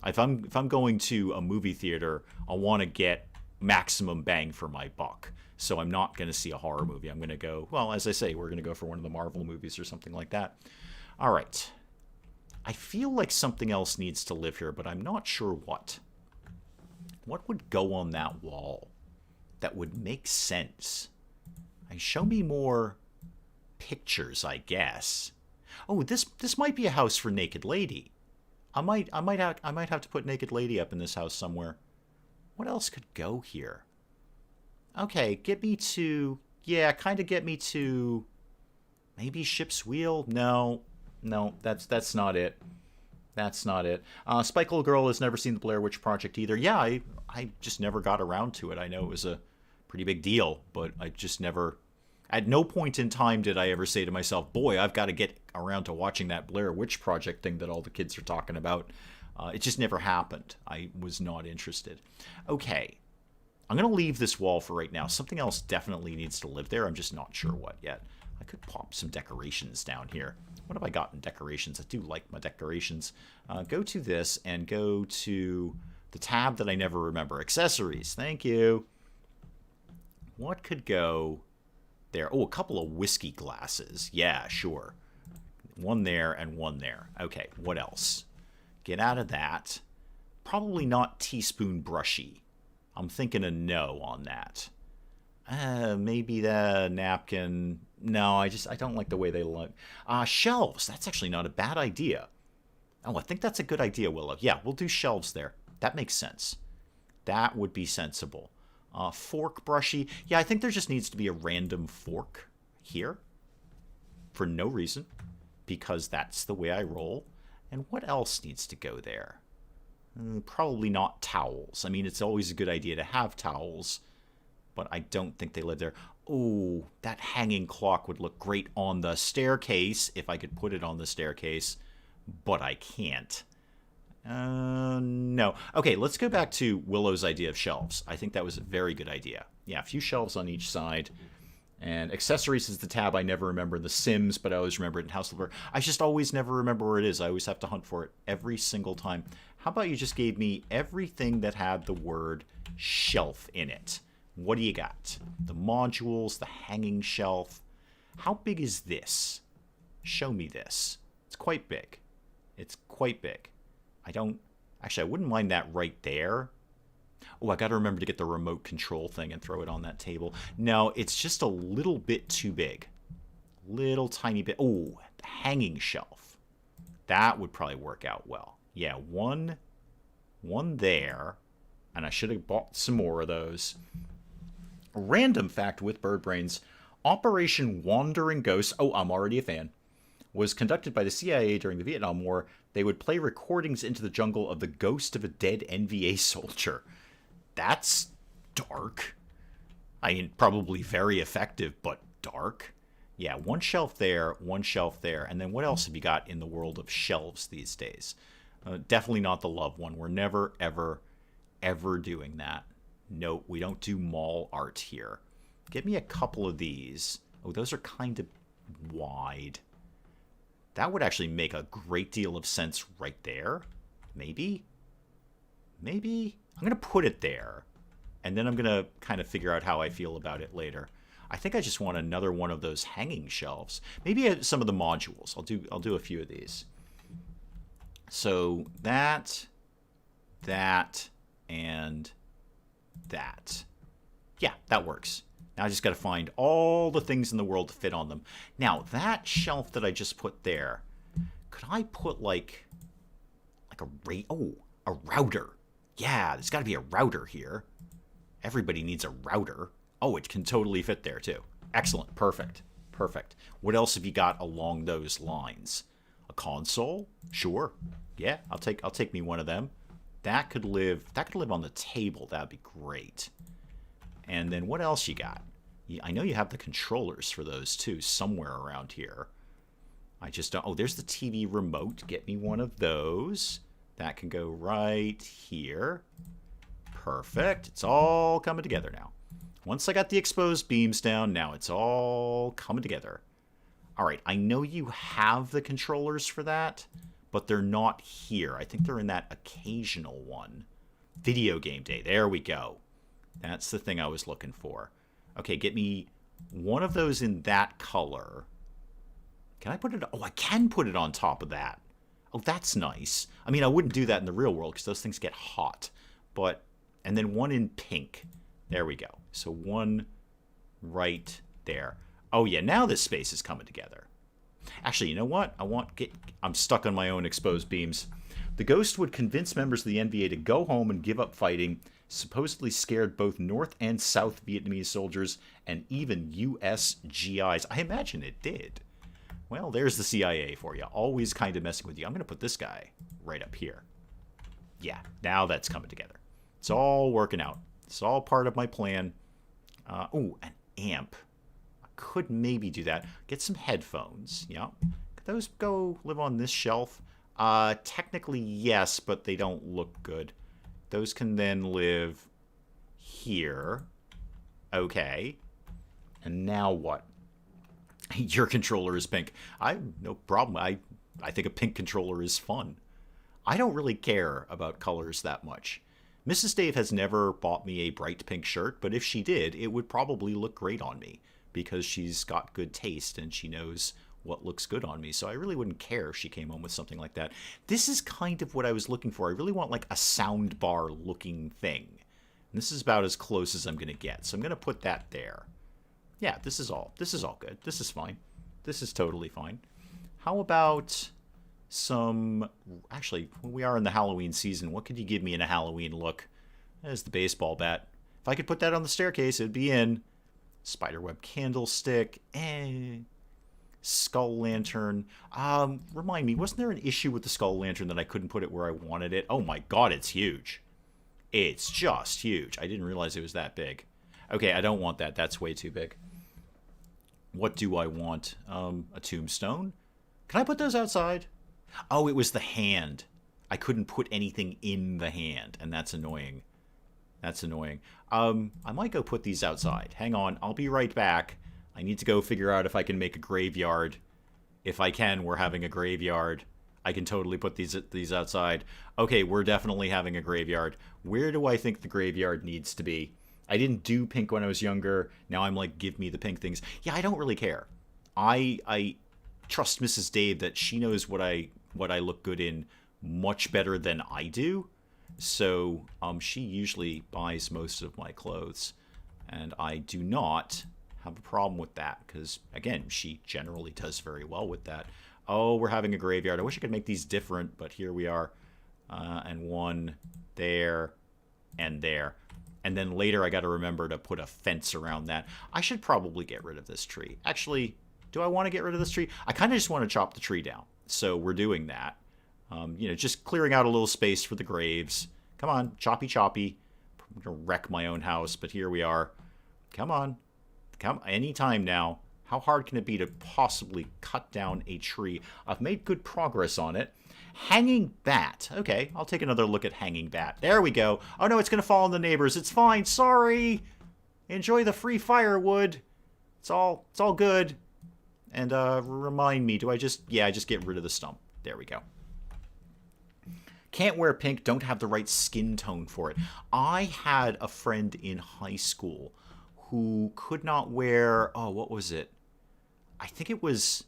If I'm going to a movie theater, I want to get maximum bang for my buck. So I'm not going to see a horror movie. I'm going to go, well, as I say, we're going to go for one of the Marvel movies or something like that. All right. I feel like something else needs to live here, but I'm not sure what. What would go on that wall that would make sense? Show me more pictures, I guess. Oh, this might be a house for Naked Lady. I might have to put Naked Lady up in this house somewhere. What else could go here? Okay, get me to maybe Ship's Wheel. No, that's not it. That's not it. Spike Little Girl has never seen the Blair Witch Project either. Yeah, I just never got around to it. I know it was a pretty big deal, but I just never... At no point in time did I ever say to myself, boy, I've got to get around to watching that Blair Witch Project thing that all the kids are talking about. It just never happened. I was not interested. Okay, I'm going to leave this wall for right now. Something else definitely needs to live there. I'm just not sure what yet. I could pop some decorations down here. What have I got in decorations? I do like my decorations. Go to this and go to the tab that I never remember. Accessories. Thank you. What could go there? Oh, a couple of whiskey glasses. Yeah, sure. One there and one there. Okay, what else? Get out of that. Probably not teaspoon brushy. I'm thinking a no on that. Maybe the napkin. No, I don't like the way they look. Shelves. That's actually not a bad idea. Oh, I think that's a good idea, Willow. Yeah, we'll do shelves there. That makes sense. That would be sensible. Fork brushy. Yeah, I think there just needs to be a random fork here for no reason, because that's the way I roll. And what else needs to go there? Probably not towels. I mean, it's always a good idea to have towels, but I don't think they live there. Oh, that hanging clock would look great on the staircase if I could put it on the staircase, but I can't. No. Okay, let's go back to Willow's idea of shelves. I think that was a very good idea. Yeah, a few shelves on each side. And accessories is the tab I never remember in The Sims, but I always remember it in House of Lore. I just always never remember where it is. I always have to hunt for it every single time. How about you just gave me everything that had the word shelf in it? What do you got? The modules, the hanging shelf. How big is this? Show me this. It's quite big. It's quite big. I wouldn't mind that right there. Oh, I got to remember to get the remote control thing and throw it on that table. No, it's just a little bit too big. Little tiny bit. Oh, the hanging shelf. That would probably work out well. Yeah, one there. And I should have bought some more of those. A random fact with Bird Brains. Operation Wandering Ghost. Oh, I'm already a fan. Was conducted by the CIA during the Vietnam War. They would play recordings into the jungle of the ghost of a dead NVA soldier. That's dark. I mean, probably very effective, but dark. Yeah, one shelf there, and then what else have you got in the world of shelves these days? Definitely not the love one. We're never, ever, ever doing that. Nope, we don't do mall art here. Give me a couple of these. Oh, those are kind of wide. That would actually make a great deal of sense right there. Maybe? Maybe? I'm going to put it there. And then I'm going to kind of figure out how I feel about it later. I think I just want another one of those hanging shelves. Maybe some of the modules. I'll do a few of these. So that, and that. Yeah, that works. Now I just got to find all the things in the world to fit on them. Now, that shelf that I just put there, could I put like a router? Yeah, there's got to be a router here. Everybody needs a router. Oh, it can totally fit there too. Excellent. Perfect. Perfect. What else have you got along those lines? A console? Sure. Yeah, I'll take me one of them. That could live on the table. That'd be great. And then what else you got? I know you have the controllers for those too, somewhere around here. I just don't... Oh, there's the TV remote. Get me one of those. That can go right here. Perfect. It's all coming together now. Once I got the exposed beams down, now it's all coming together. All right, I know you have the controllers for that, but they're not here. I think they're in that occasional one. Video game day. There we go. That's the thing I was looking for. Okay, get me one of those in that color. Can I put it... Oh, I can put it on top of that. Oh, that's nice. I mean, I wouldn't do that in the real world because those things get hot. But... And then one in pink. There we go. So one right there. Oh, yeah, now this space is coming together. Actually, you know what? I'm stuck on my own exposed beams. The ghost would convince members of the NVA to go home and give up fighting, supposedly scared both North and South Vietnamese soldiers and even U.S. GIs. I imagine it did. Well, there's the CIA for you. Always kind of messing with you. I'm going to put this guy right up here. Yeah, now that's coming together. It's all working out. It's all part of my plan. Oh, an amp. I could maybe do that. Get some headphones. Yeah. Could those go live on this shelf? Technically, yes, but they don't look good. Those can then live here. Okay. And now what? Your controller is pink. No problem. I think a pink controller is fun. I don't really care about colors that much. Mrs. Dave has never bought me a bright pink shirt, but if she did, it would probably look great on me because she's got good taste and she knows what looks good on me. So I really wouldn't care if she came home with something like that. This is kind of what I was looking for. I really want like a sound bar looking thing. And this is about as close as I'm going to get. So I'm going to put that there. Yeah, this is all good. This is fine. This is totally fine. How about some... Actually, when we are in the Halloween season, what could you give me in a Halloween look? There's the baseball bat. If I could put that on the staircase, it'd be in. Spiderweb candlestick. Skull lantern. Remind me, wasn't there an issue with the skull lantern that I couldn't put it where I wanted it? Oh my god, it's huge. It's just huge. I didn't realize it was that big. Okay, I don't want that. That's way too big. What do I want? A tombstone? Can I put those outside? Oh, it was the hand. I couldn't put anything in the hand, and that's annoying. That's annoying. I might go put these outside. Hang on, I'll be right back. I need to go figure out if I can make a graveyard. If I can, we're having a graveyard. I can totally put these outside. Okay, we're definitely having a graveyard. Where do I think the graveyard needs to be? I didn't do pink when I was younger. Now I'm like, give me the pink things. Yeah, I don't really care. I trust Mrs. Dave that she knows what I look good in much better than I do. So she usually buys most of my clothes. And I do not have a problem with that because, again, she generally does very well with that. Oh, we're having a graveyard. I wish I could make these different, but here we are. And one there and there. And then later I got to remember to put a fence around that. I should probably get rid of this tree. Actually, do I want to get rid of this tree? I kind of just want to chop the tree down. So we're doing that. Just clearing out a little space for the graves. Come on, choppy choppy. I'm going to wreck my own house, but here we are. Come on. Come anytime now. How hard can it be to possibly cut down a tree? I've made good progress on it. Hanging bat. Okay, I'll take another look at hanging bat. There we go. Oh no, it's going to fall on the neighbors. It's fine. Sorry. Enjoy the free firewood. It's all good. And remind me, I just get rid of the stump. There we go. Can't wear pink, don't have the right skin tone for it. I had a friend in high school who could not wear, what was it? I think it was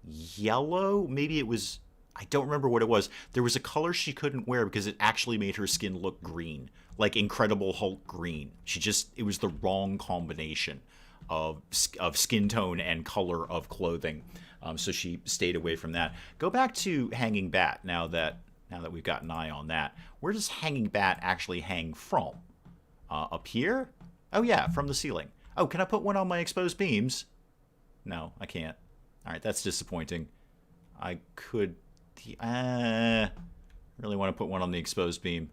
yellow. Maybe it was, I don't remember what it was. There was a color she couldn't wear because it actually made her skin look green, like Incredible Hulk green. It was the wrong combination of skin tone and color of clothing. So she stayed away from that. Go back to hanging bat now that we've got an eye on that. Where does hanging bat actually hang from? Up here? Oh yeah, from the ceiling. Oh, can I put one on my exposed beams? No, I can't. Alright, that's disappointing. I could... really want to put one on the exposed beam.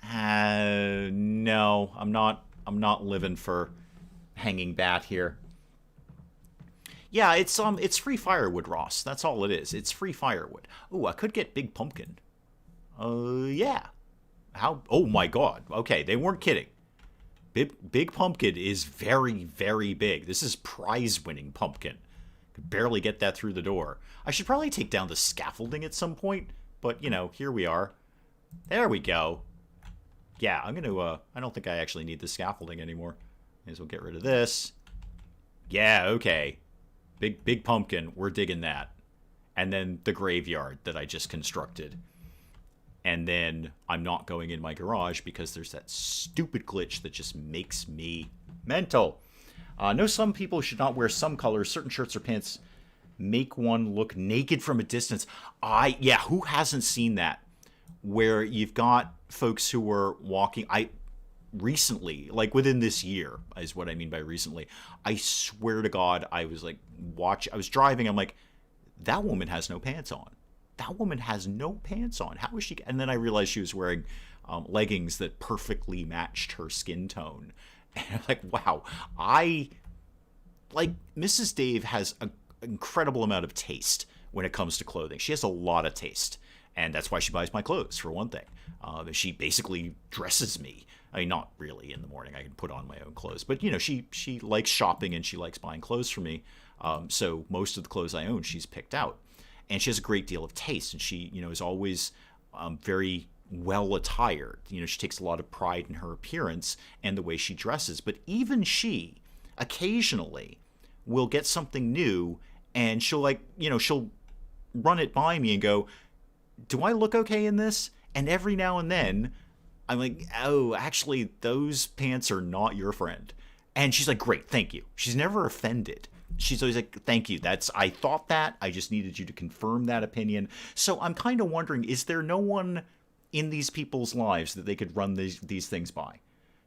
No, I'm not living for hanging bat here. Yeah, it's free firewood, Ross. That's all it is. It's free firewood. Ooh, I could get Big Pumpkin. Yeah. How? Oh my god. Okay, they weren't kidding. Big Pumpkin is very, very big. This is prize-winning pumpkin. Could barely get that through the door. I should probably take down the scaffolding at some point, but, here we are. There we go. Yeah, I'm gonna, I don't think I actually need the scaffolding anymore. May as well get rid of this. Yeah, okay. Big pumpkin, we're digging that. And then the graveyard that I just constructed. And then I'm not going in my garage because there's that stupid glitch that just makes me mental. No, some people should not wear some colors. Certain shirts or pants make one look naked from a distance. Yeah, who hasn't seen that? Where you've got folks who were walking... recently, like within this year is what I mean by recently. I swear to God, I was like, I was driving, I'm like, that woman has no pants on. That woman has no pants on. How is she? And then I realized she was wearing leggings that perfectly matched her skin tone. And I'm like, wow, Mrs. Dave has an incredible amount of taste when it comes to clothing. She has a lot of taste. And that's why she buys my clothes, for one thing. She basically dresses me. I mean, not really in the morning. I can put on my own clothes. But, she likes shopping and she likes buying clothes for me. So most of the clothes I own, she's picked out. And she has a great deal of taste. And she, is always very well attired. She takes a lot of pride in her appearance and the way she dresses. But even she, occasionally, will get something new and she'll she'll run it by me and go, do I look okay in this? And every now and then, I'm like, oh, actually, those pants are not your friend. And she's like, great, thank you. She's never offended. She's always like, thank you. I thought that. I just needed you to confirm that opinion. So I'm kind of wondering, is there no one in these people's lives that they could run these things by?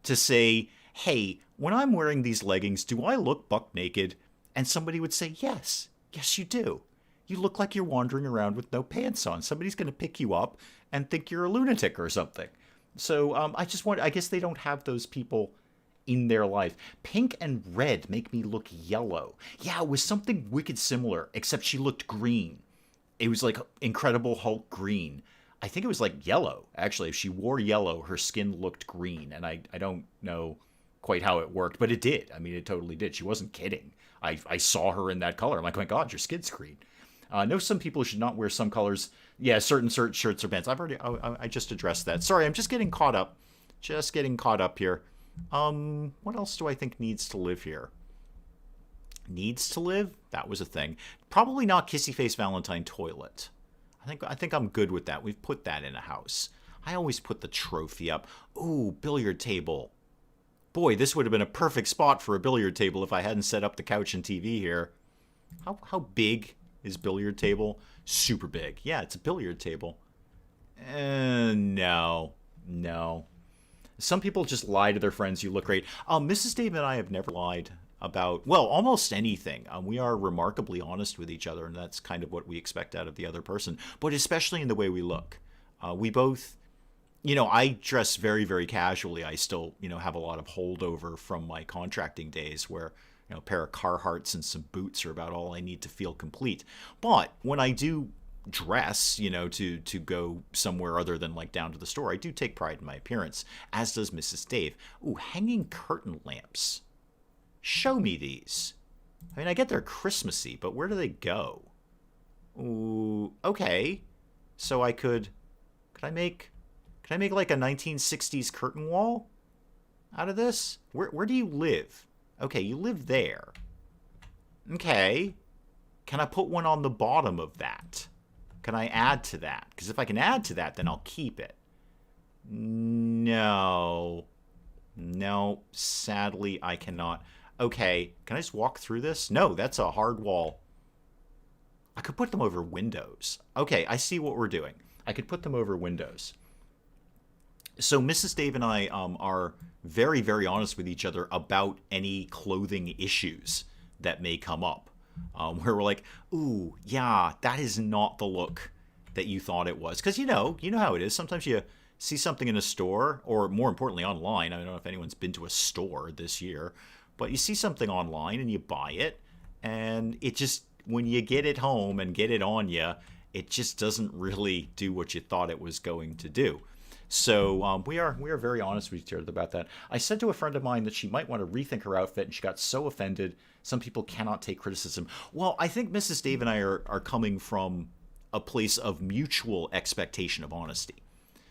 to say, hey, when I'm wearing these leggings, do I look buck naked? And somebody would say, yes, yes, you do. You look like you're wandering around with no pants on. Somebody's going to pick you up and think you're a lunatic or something. So I guess they don't have those people in their life. Pink and red make me look yellow. Yeah, it was something wicked similar, except she looked green. It was like Incredible Hulk green. I think it was like yellow, actually. If she wore yellow, her skin looked green. And I don't know quite how it worked, but it did. I mean, it totally did. She wasn't kidding. I saw her in that color. I'm like, oh my God, your skin's green. I know some people should not wear some colors. Yeah, certain shirts or pants. I just addressed that. Sorry, I'm just getting caught up. Just getting caught up here. What else do I think needs to live here? Needs to live? That was a thing. Probably not Kissy Face Valentine toilet. I think I'm good with that. We've put that in a house. I always put the trophy up. Ooh, billiard table. Boy, this would have been a perfect spot for a billiard table if I hadn't set up the couch and TV here. How big is billiard table? Super big. Yeah, it's a billiard table. No. Some people just lie to their friends, you look great. Mrs. Dave and I have never lied about, well, almost anything. We are remarkably honest with each other, and that's kind of what we expect out of the other person, but especially in the way we look. We both, I dress very, very casually. I still, have a lot of holdover from my contracting days where, a pair of Carhartts and some boots are about all I need to feel complete. But when I do dress, to go somewhere other than like down to the store, I do take pride in my appearance, as does Mrs. Dave. Ooh, hanging curtain lamps. Show me these. I mean, I get they're Christmassy, but where do they go? Ooh, okay. So could I make like a 1960s curtain wall out of this? Where do you live? Okay, you live there. Okay. Can I put one on the bottom of that? Can I add to that? Because if I can add to that, then I'll keep it. No, sadly, I cannot. Okay, can I just walk through this? No, that's a hard wall. I could put them over windows. Okay, I see what we're doing. I could put them over windows. So Mrs. Dave and I are very, very honest with each other about any clothing issues that may come up. Where we're like, ooh, yeah, that is not the look that you thought it was. Because you know how it is. Sometimes you see something in a store, or more importantly online. I don't know if anyone's been to a store this year, but you see something online and you buy it, and it just, when you get it home and get it on you, it just doesn't really do what you thought it was going to do. So we are very honest with each other about that. I said to a friend of mine that she might want to rethink her outfit, and she got so offended. Some people cannot take criticism. Well, I think Mrs. Dave and I are coming from a place of mutual expectation of honesty.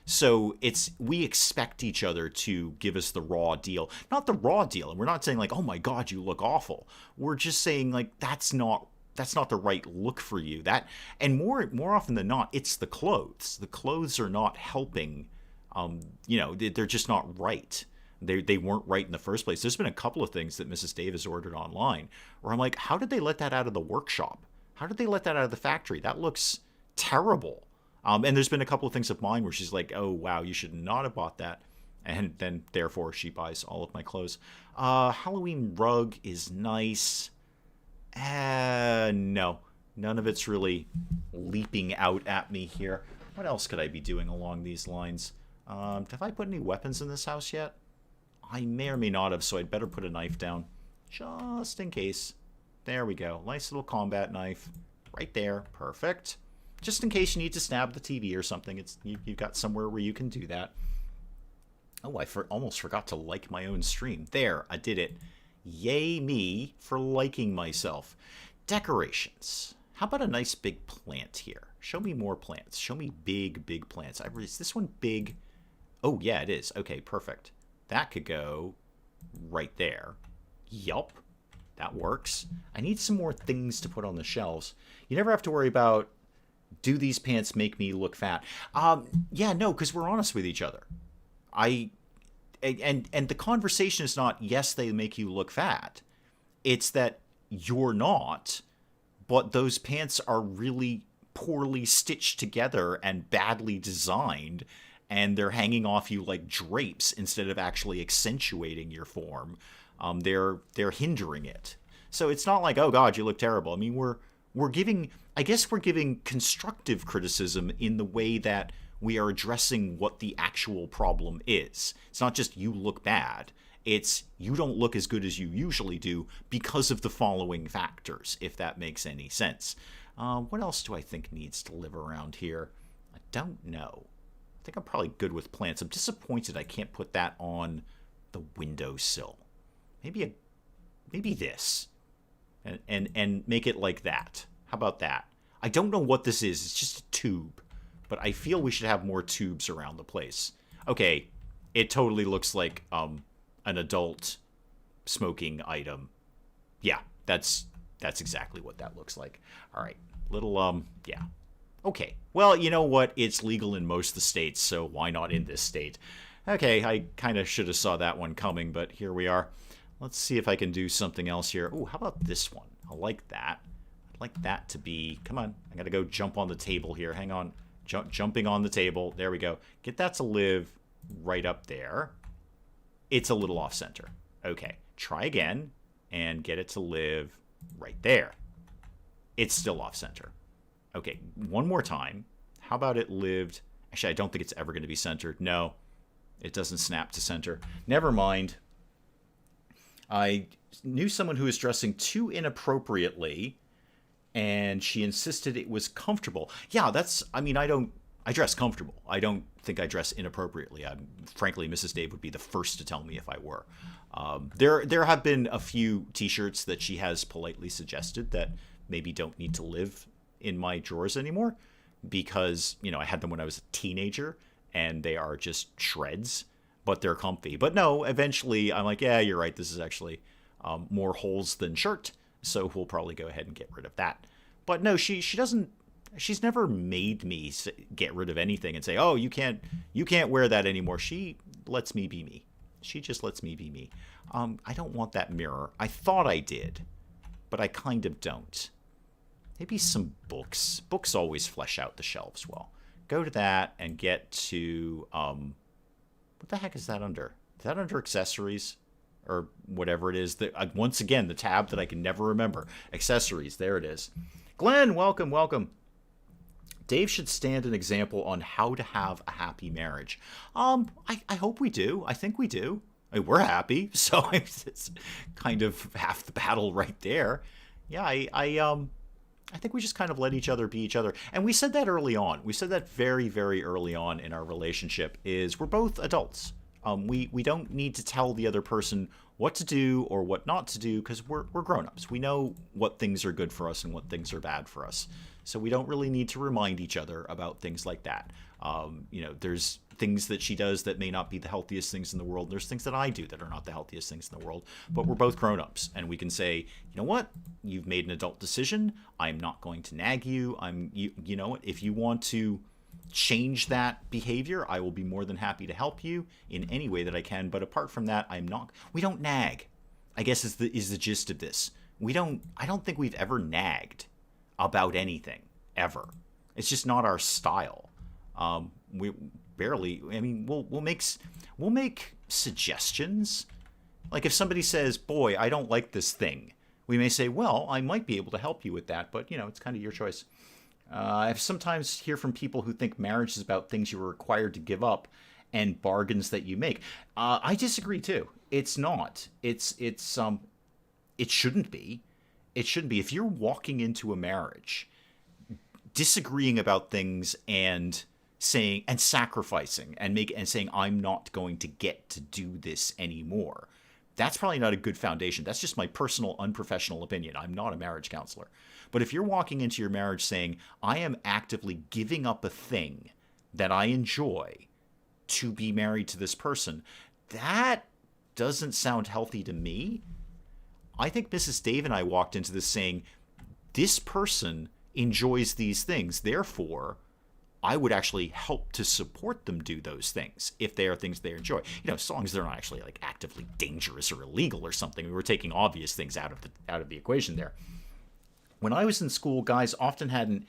So we expect each other to give us the raw deal. Not the raw deal. And we're not saying like, oh my God, you look awful. We're just saying like, that's not the right look for you. And more often than not, it's the clothes. The clothes are not helping. They're just not right. They weren't right in the first place. There's been a couple of things that Mrs. Dave has ordered online where I'm like, how did they let that out of the workshop? How did they let that out of the factory? That looks terrible. And there's been a couple of things of mine where she's like, oh, wow, you should not have bought that. And then, therefore, she buys all of my clothes. Halloween rug is nice. No. None of it's really leaping out at me here. What else could I be doing along these lines? Have I put any weapons in this house yet? I may or may not have, so I'd better put a knife down. Just in case. There we go. Nice little combat knife. Right there. Perfect. Just in case you need to stab the TV or something. You've got somewhere where you can do that. Oh, I almost forgot to like my own stream. There, I did it. Yay me for liking myself. Decorations. How about a nice big plant here? Show me more plants. Show me big, big plants. Is this one big? Oh, yeah, it is. Okay, perfect. That could go right there. Yup. That works. I need some more things to put on the shelves. You never have to worry about, do these pants make me look fat? Yeah, no, because we're honest with each other. And the conversation is not, yes, they make you look fat. It's that you're not, but those pants are really poorly stitched together and badly designed, and they're hanging off you like drapes instead of actually accentuating your form. They're hindering it. So it's not like, oh God, you look terrible. I mean, we're giving, I guess we're giving constructive criticism in the way that we are addressing what the actual problem is. It's not just you look bad. It's you don't look as good as you usually do because of the following factors, if that makes any sense. What else do I think needs to live around here? I don't know. I think I'm probably good with plants. I'm disappointed I can't put that on the windowsill. Maybe this. And make it like that. How about that? I don't know what this is. It's just a tube. But I feel we should have more tubes around the place. Okay, it totally looks like an adult smoking item. Yeah, that's exactly what that looks like. All right, little yeah. Okay, well, you know what? It's legal in most of the states, so why not in this state? Okay, I kind of should have saw that one coming, but here we are. Let's see if I can do something else here. Ooh, how about this one? I like that. I'd like that to be... Come on, I gotta go jump on the table here. Hang on. Jumping on the table. There we go. Get that to live right up there. It's a little off-center. Okay, try again and get it to live right there. It's still off-center. Okay, one more time. How about it lived... Actually, I don't think it's ever going to be centered. No, it doesn't snap to center. Never mind. I knew someone who was dressing too inappropriately, and she insisted it was comfortable. Yeah, that's... I mean, I dress comfortable. I don't think I dress inappropriately. Frankly, Mrs. Dave would be the first to tell me if I were. There have been a few T-shirts that she has politely suggested that maybe don't need to live in my drawers anymore because, you know, I had them when I was a teenager, and they are just shreds, but they're comfy. But no, eventually I'm like, yeah, you're right. This is actually more holes than shirt, so we'll probably go ahead and get rid of that. But no, she doesn't. She's never made me get rid of anything and say, oh, you can't wear that anymore. She lets me be me. She just lets me be me. I don't want that mirror. I thought I did, but I kind of don't. Maybe some books. Books always flesh out the shelves well. Go to that and get to... what the heck is that under? Is that under accessories? Or whatever it is. Once again, the tab that I can never remember. Accessories. There it is. Glenn, welcome, welcome. Dave should stand an example on how to have a happy marriage. I hope we do. I think we do. I mean, we're happy, so it's kind of half the battle right there. Yeah, I think we just kind of let each other be each other. And we said that early on. We said that very, very early on in our relationship is we're both adults. We don't need to tell the other person what to do or what not to do because we're grown-ups. We know what things are good for us and what things are bad for us. So we don't really need to remind each other about things like that. You know, there's things that she does that may not be the healthiest things in the world. There's things that I do that are not the healthiest things in the world. But we're both grown-ups, and we can say, you know what? You've made an adult decision. I'm not going to nag you. You know what? If you want to change that behavior, I will be more than happy to help you in any way that I can. But apart from that, we don't nag, I guess is the gist of this. I don't think we've ever nagged about anything, ever. It's just not our style. We barely, I mean, we'll make suggestions. Like if somebody says, boy, I don't like this thing, we may say, well, I might be able to help you with that, but you know, it's kind of your choice. I sometimes hear from people who think marriage is about things you are required to give up and bargains that you make. I disagree too. It's not. It shouldn't be. It shouldn't be. If you're walking into a marriage, disagreeing about things and saying and sacrificing and saying I'm not going to get to do this anymore, that's probably not a good foundation. That's just my personal, unprofessional opinion. I'm not a marriage counselor. But if you're walking into your marriage saying, I am actively giving up a thing that I enjoy to be married to this person, that doesn't sound healthy to me. I think Mrs. Dave and I walked into this saying, this person enjoys these things. Therefore, I would actually help to support them do those things if they are things they enjoy. You know, as long as they're not actually like actively dangerous or illegal or something. We were taking obvious things out of the equation there. When I was in school, guys often had an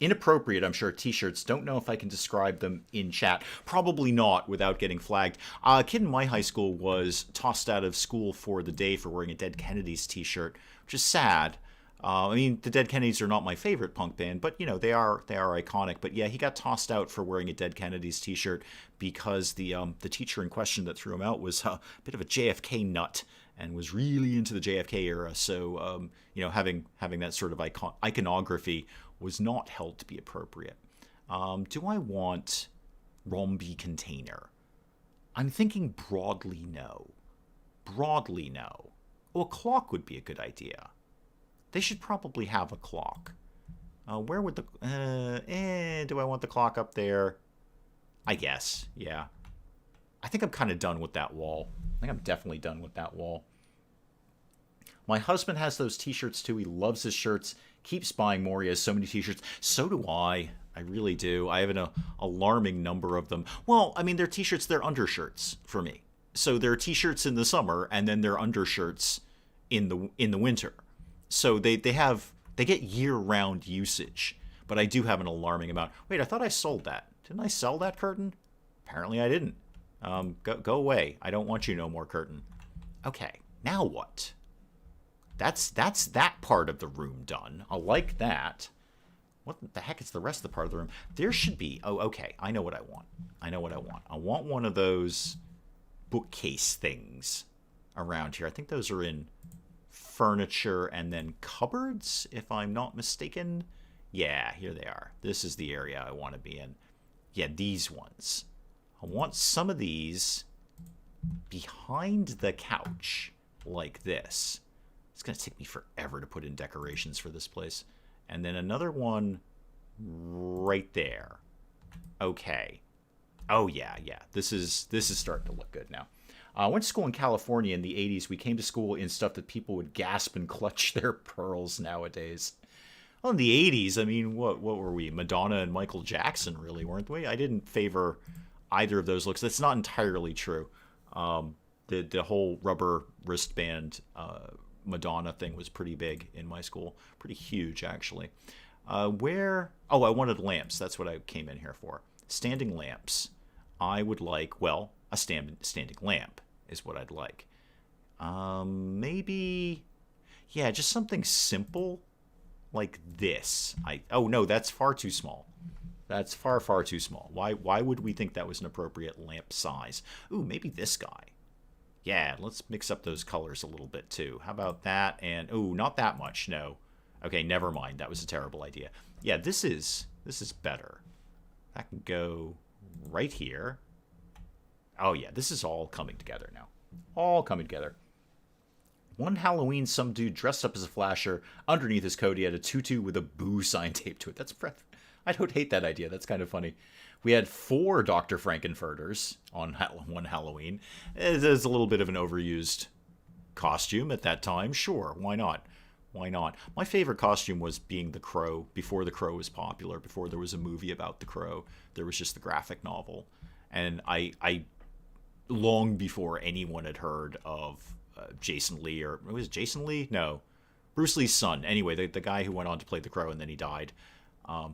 Inappropriate, I'm sure, t-shirts. Don't know if I can describe them in chat. Probably not without getting flagged. A kid in my high school was tossed out of school for the day for wearing a Dead Kennedys t-shirt, which is sad. I mean, the Dead Kennedys are not my favorite punk band, but you know they are iconic. But yeah, he got tossed out for wearing a Dead Kennedys T-shirt because the teacher in question that threw him out was a bit of a JFK nut and was really into the JFK era. So having that sort of iconography was not held to be appropriate. Do I want Romby container? I'm thinking broadly no. Broadly no. Oh, a clock would be a good idea. They should probably have a clock. Where would the... do I want the clock up there? I guess, yeah. I think I'm kind of done with that wall. I think I'm definitely done with that wall. My husband has those t-shirts too. He loves his shirts. Keeps buying more. He has so many t-shirts. So do I. I really do. I have an alarming number of them. Well, I mean, they're t-shirts. They're undershirts for me. So they're t-shirts in the summer, and then they're undershirts in the winter. So they get year-round usage, but I do have an alarming amount. Wait, I thought I sold that. Didn't I sell that curtain? Apparently I didn't. Go away. I don't want you no more, curtain. Okay, now what? That's that part of the room done. I like that. What the heck is the rest of the part of the room? There should be... Oh, okay. I know what I want. I want one of those bookcase things around here. I think those are in furniture and then cupboards, if I'm not mistaken. Yeah, here they are. This is the area I want to be in. Yeah, these ones. I want some of these behind the couch, like this. It's going to take me forever to put in decorations for this place. And then another one right there. Okay. Oh, yeah. This is starting to look good now. I went to school in California in the 80s. We came to school in stuff that people would gasp and clutch their pearls nowadays. Well, in the 80s, I mean, what were we? Madonna and Michael Jackson, really, weren't we? I didn't favor either of those looks. That's not entirely true. The whole rubber wristband Madonna thing was pretty big in my school. Pretty huge, actually. Where... Oh, I wanted lamps. That's what I came in here for. Standing lamps. I would like, well, a standing lamp is what I'd like. Maybe... Yeah, just something simple like this. Oh, no, that's far too small. That's far, far too small. Why would we think that was an appropriate lamp size? Ooh, maybe this guy. Yeah, let's mix up those colors a little bit, too. How about that? And, ooh, not that much, no. Okay, never mind. That was a terrible idea. Yeah, this is better. That can go right here. Oh, yeah, this is all coming together now. All coming together. One Halloween, some dude dressed up as a flasher. Underneath his coat, he had a tutu with a boo sign taped to it. That's I don't hate that idea. That's kind of funny. We had 4 Dr. Frankenfurters on one Halloween. There's a little bit of an overused costume at that time. Sure, why not? Why not? My favorite costume was being the Crow before the Crow was popular, before there was a movie about the Crow. There was just the graphic novel. And I long before anyone had heard of Jason Lee, or was it Jason Lee? No. Bruce Lee's son. Anyway, the guy who went on to play the Crow and then he died.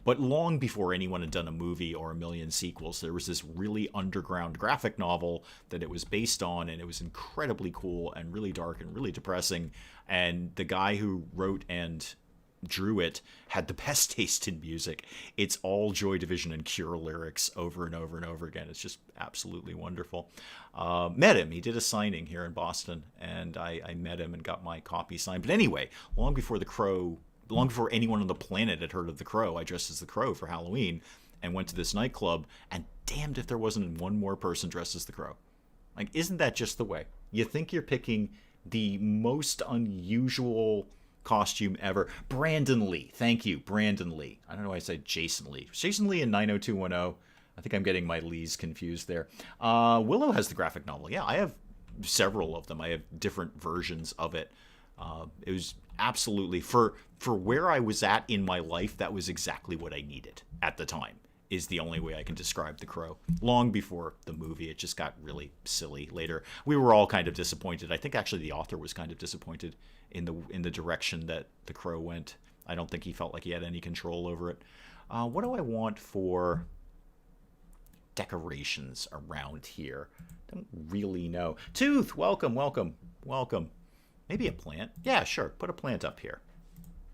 But long before anyone had done a movie or a million sequels, there was this really underground graphic novel that it was based on, and it was incredibly cool and really dark and really depressing. And the guy who wrote and drew it had the best taste in music. It's all Joy Division and Cure lyrics over and over and over again. It's just absolutely wonderful. Met him. He did a signing here in Boston, and I met him and got my copy signed. But anyway, long before anyone on the planet had heard of the Crow, I dressed as the Crow for Halloween and went to this nightclub, and damned if there wasn't one more person dressed as the Crow. Like, isn't that just the way? You think you're picking the most unusual costume ever. Brandon Lee. Thank you, Brandon Lee. I don't know why I said Jason Lee. Jason Lee in 90210. I think I'm getting my Lees confused there. Willow has the graphic novel. Yeah, I have several of them. I have different versions of it. It was absolutely, for where I was at in my life, that was exactly what I needed at the time, is the only way I can describe The Crow. Long before the movie, it just got really silly later. We were all kind of disappointed. I think actually the author was kind of disappointed in the direction that The Crow went. I don't think he felt like he had any control over it. What do I want for decorations around here? Don't really know. Tooth, welcome, welcome, welcome. Maybe a plant. Yeah, sure. Put a plant up here.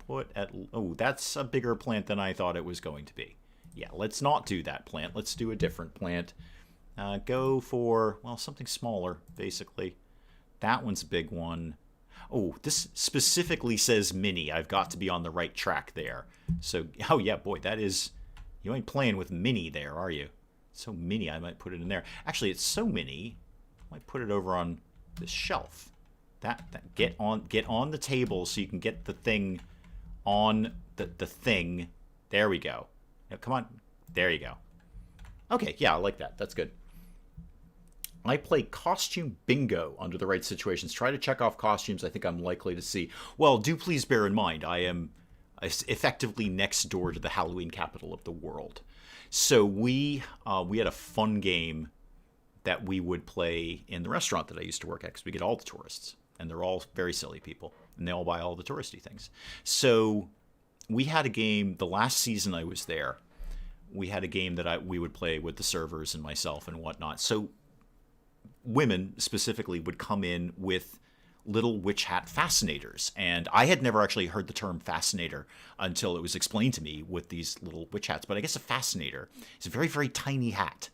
Oh, that's a bigger plant than I thought it was going to be. Yeah, let's not do that plant. Let's do a different plant. Go for, well, something smaller, basically. That one's a big one. Oh, this specifically says mini. I've got to be on the right track there. So, oh yeah, boy, that is... You ain't playing with mini there, are you? It's so mini, I might put it in there. Actually, it's so mini, I might put it over on this shelf. Get on the table so you can get the thing on the thing. There we go. Now, come on. There you go. Okay, yeah, I like that. That's good. I play costume bingo under the right situations. Try to check off costumes I think I'm likely to see. Well, do please bear in mind, I am effectively next door to the Halloween capital of the world. So we had a fun game that we would play in the restaurant that I used to work at, because we get all the tourists, and they're all very silly people, and they all buy all the touristy things. So we had a game the last season I was there. We had a game that we would play with the servers and myself and whatnot. So women specifically would come in with little witch hat fascinators, and I had never actually heard the term fascinator until it was explained to me with these little witch hats. But I guess a fascinator is a very, very tiny hat.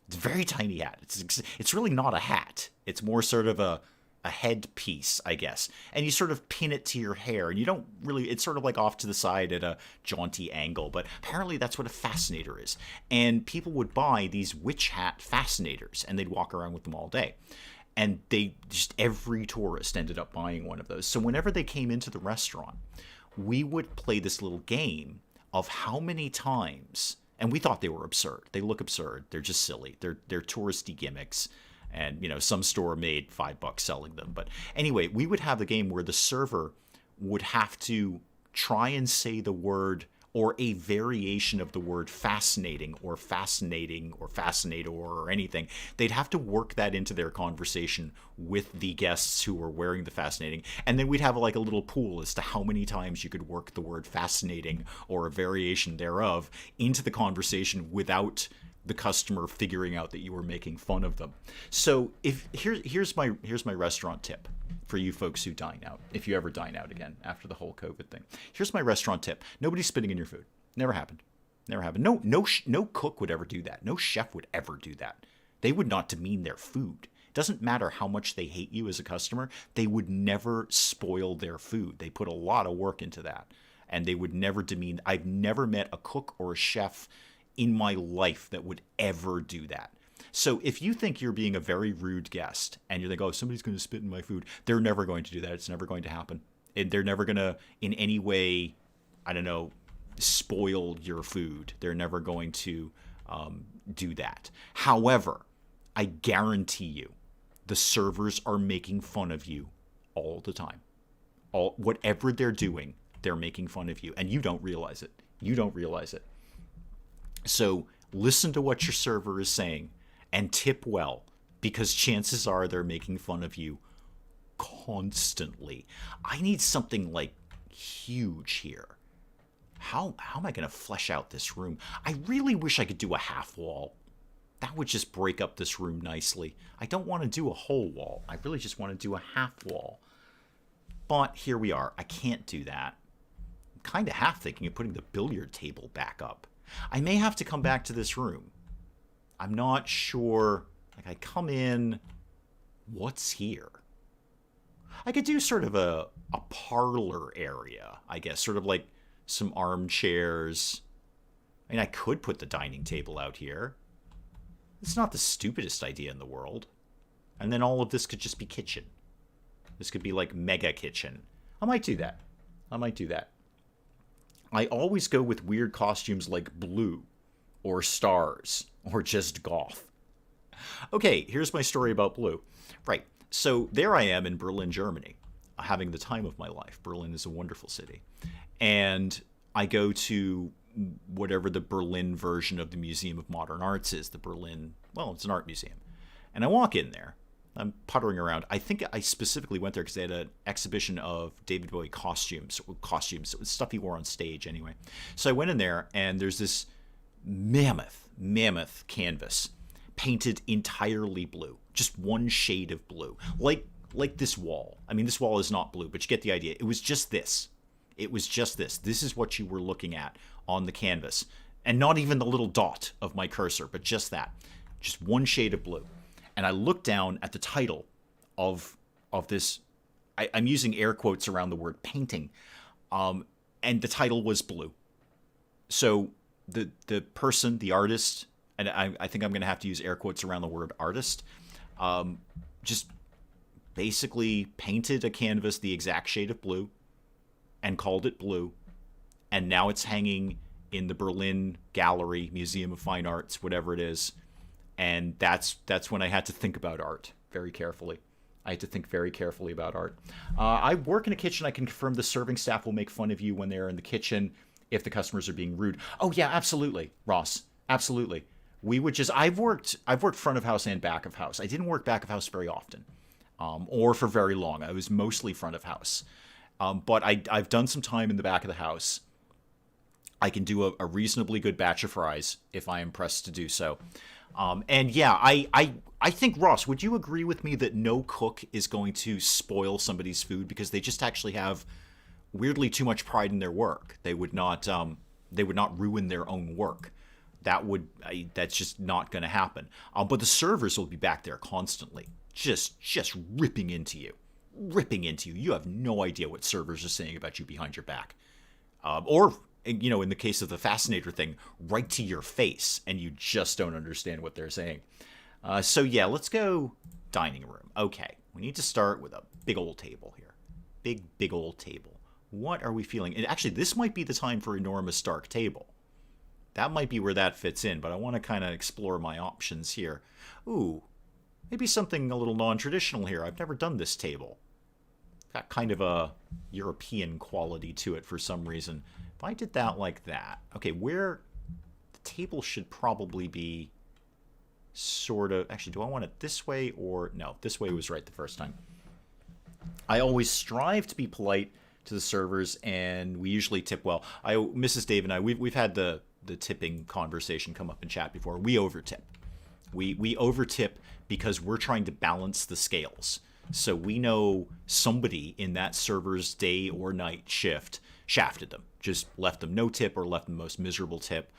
It's a very tiny hat. It's really not a hat. It's more sort of a headpiece, I guess. And you sort of pin it to your hair, and you don't really, it's sort of like off to the side at a jaunty angle, but apparently that's what a fascinator is. And people would buy these witch hat fascinators, and they'd walk around with them all day. And every tourist ended up buying one of those. So whenever they came into the restaurant, we would play this little game of how many times, and we thought they were absurd. They look absurd. They're just silly. They're touristy gimmicks. And, some store made $5 selling them. But anyway, we would have the game where the server would have to try and say the word or a variation of the word fascinating or fascinator or anything. They'd have to work that into their conversation with the guests who were wearing the fascinating. And then we'd have like a little pool as to how many times you could work the word fascinating or a variation thereof into the conversation without the customer figuring out that you were making fun of them. So here's my restaurant tip for you folks who dine out, if you ever dine out again after the whole COVID thing. Here's my restaurant tip. Nobody's spitting in your food. Never happened. Never happened. No cook would ever do that. No chef would ever do that. They would not demean their food. It doesn't matter how much they hate you as a customer. They would never spoil their food. They put a lot of work into that. And they would never demean. I've never met a cook or a chef in my life that would ever do that. So if you think you're being a very rude guest and you're like, oh, somebody's going to spit in my food, they're never going to do that. It's never going to happen. They're never going to in any way, I don't know, spoil your food. They're never going to do that. However, I guarantee you the servers are making fun of you all the time. Whatever they're doing, they're making fun of you, and you don't realize it. You don't realize it. So listen to what your server is saying and tip well, because chances are they're making fun of you constantly. I need something like huge here. How am I going to flesh out this room? I really wish I could do a half wall. That would just break up this room nicely. I don't want to do a whole wall. I really just want to do a half wall. But here we are. I can't do that. I'm kind of half thinking of putting the billiard table back up. I may have to come back to this room. I'm not sure. Like, I come in, what's here? I could do sort of a parlor area, I guess, sort of like some armchairs. I mean, I could put the dining table out here. It's not the stupidest idea in the world. And then all of this could just be kitchen. This could be like mega kitchen. I might do that. I always go with weird costumes like blue or stars or just goth. Okay, here's my story about blue. Right, so there I am in Berlin, Germany, having the time of my life. Berlin is a wonderful city. And I go to whatever the Berlin version of the Museum of Modern Arts is, the Berlin, well, it's an art museum. And I walk in there, I'm puttering around. I think I specifically went there because they had an exhibition of David Bowie costumes. It was stuff he wore on stage anyway. So I went in there, and there's this mammoth canvas painted entirely blue, just one shade of blue, like this wall. I mean, this wall is not blue, but you get the idea. It was just this. This is what you were looking at on the canvas, and not even the little dot of my cursor, but just that, just one shade of blue. And I looked down at the title of this. I'm using air quotes around the word painting, and the title was blue. So the person, the artist, and I think I'm going to have to use air quotes around the word artist, just basically painted a canvas the exact shade of blue and called it blue. And now it's hanging in the Berlin Gallery, Museum of Fine Arts, whatever it is. And that's when I had to think about art very carefully. I had to think very carefully about art. I work in a kitchen. I can confirm the serving staff will make fun of you when they're in the kitchen if the customers are being rude. Oh yeah, absolutely, Ross. Absolutely. We would just. I've worked front of house and back of house. I didn't work back of house very often, or for very long. I was mostly front of house. But I've done some time in the back of the house. I can do a reasonably good batch of fries if I am pressed to do so. And yeah, I think, Ross, would you agree with me that no cook is going to spoil somebody's food because they just actually have weirdly too much pride in their work? They would not ruin their own work. That's just not going to happen. But the servers will be back there constantly, just ripping into you. You have no idea what servers are saying about you behind your back. Or in the case of the Fascinator thing, right to your face, and you just don't understand what they're saying. So yeah, let's go dining room. Okay, we need to start with a big old table here. Big old table. What are we feeling? And actually, this might be the time for enormous dark table. That might be where that fits in, but I want to kind of explore my options here. Ooh, maybe something a little non-traditional here. I've never done this table. Got kind of a European quality to it for some reason. If I did that like that, okay, where the table should probably be sort of, actually, do I want it this way or no? This way was right the first time. I always strive to be polite to the servers, and we usually tip well. Mrs. Dave and I, we've had the tipping conversation come up in chat before. We overtip. We overtip because we're trying to balance the scales. So we know somebody in that server's day or night shift shafted them, just left them no tip or left them the most miserable tip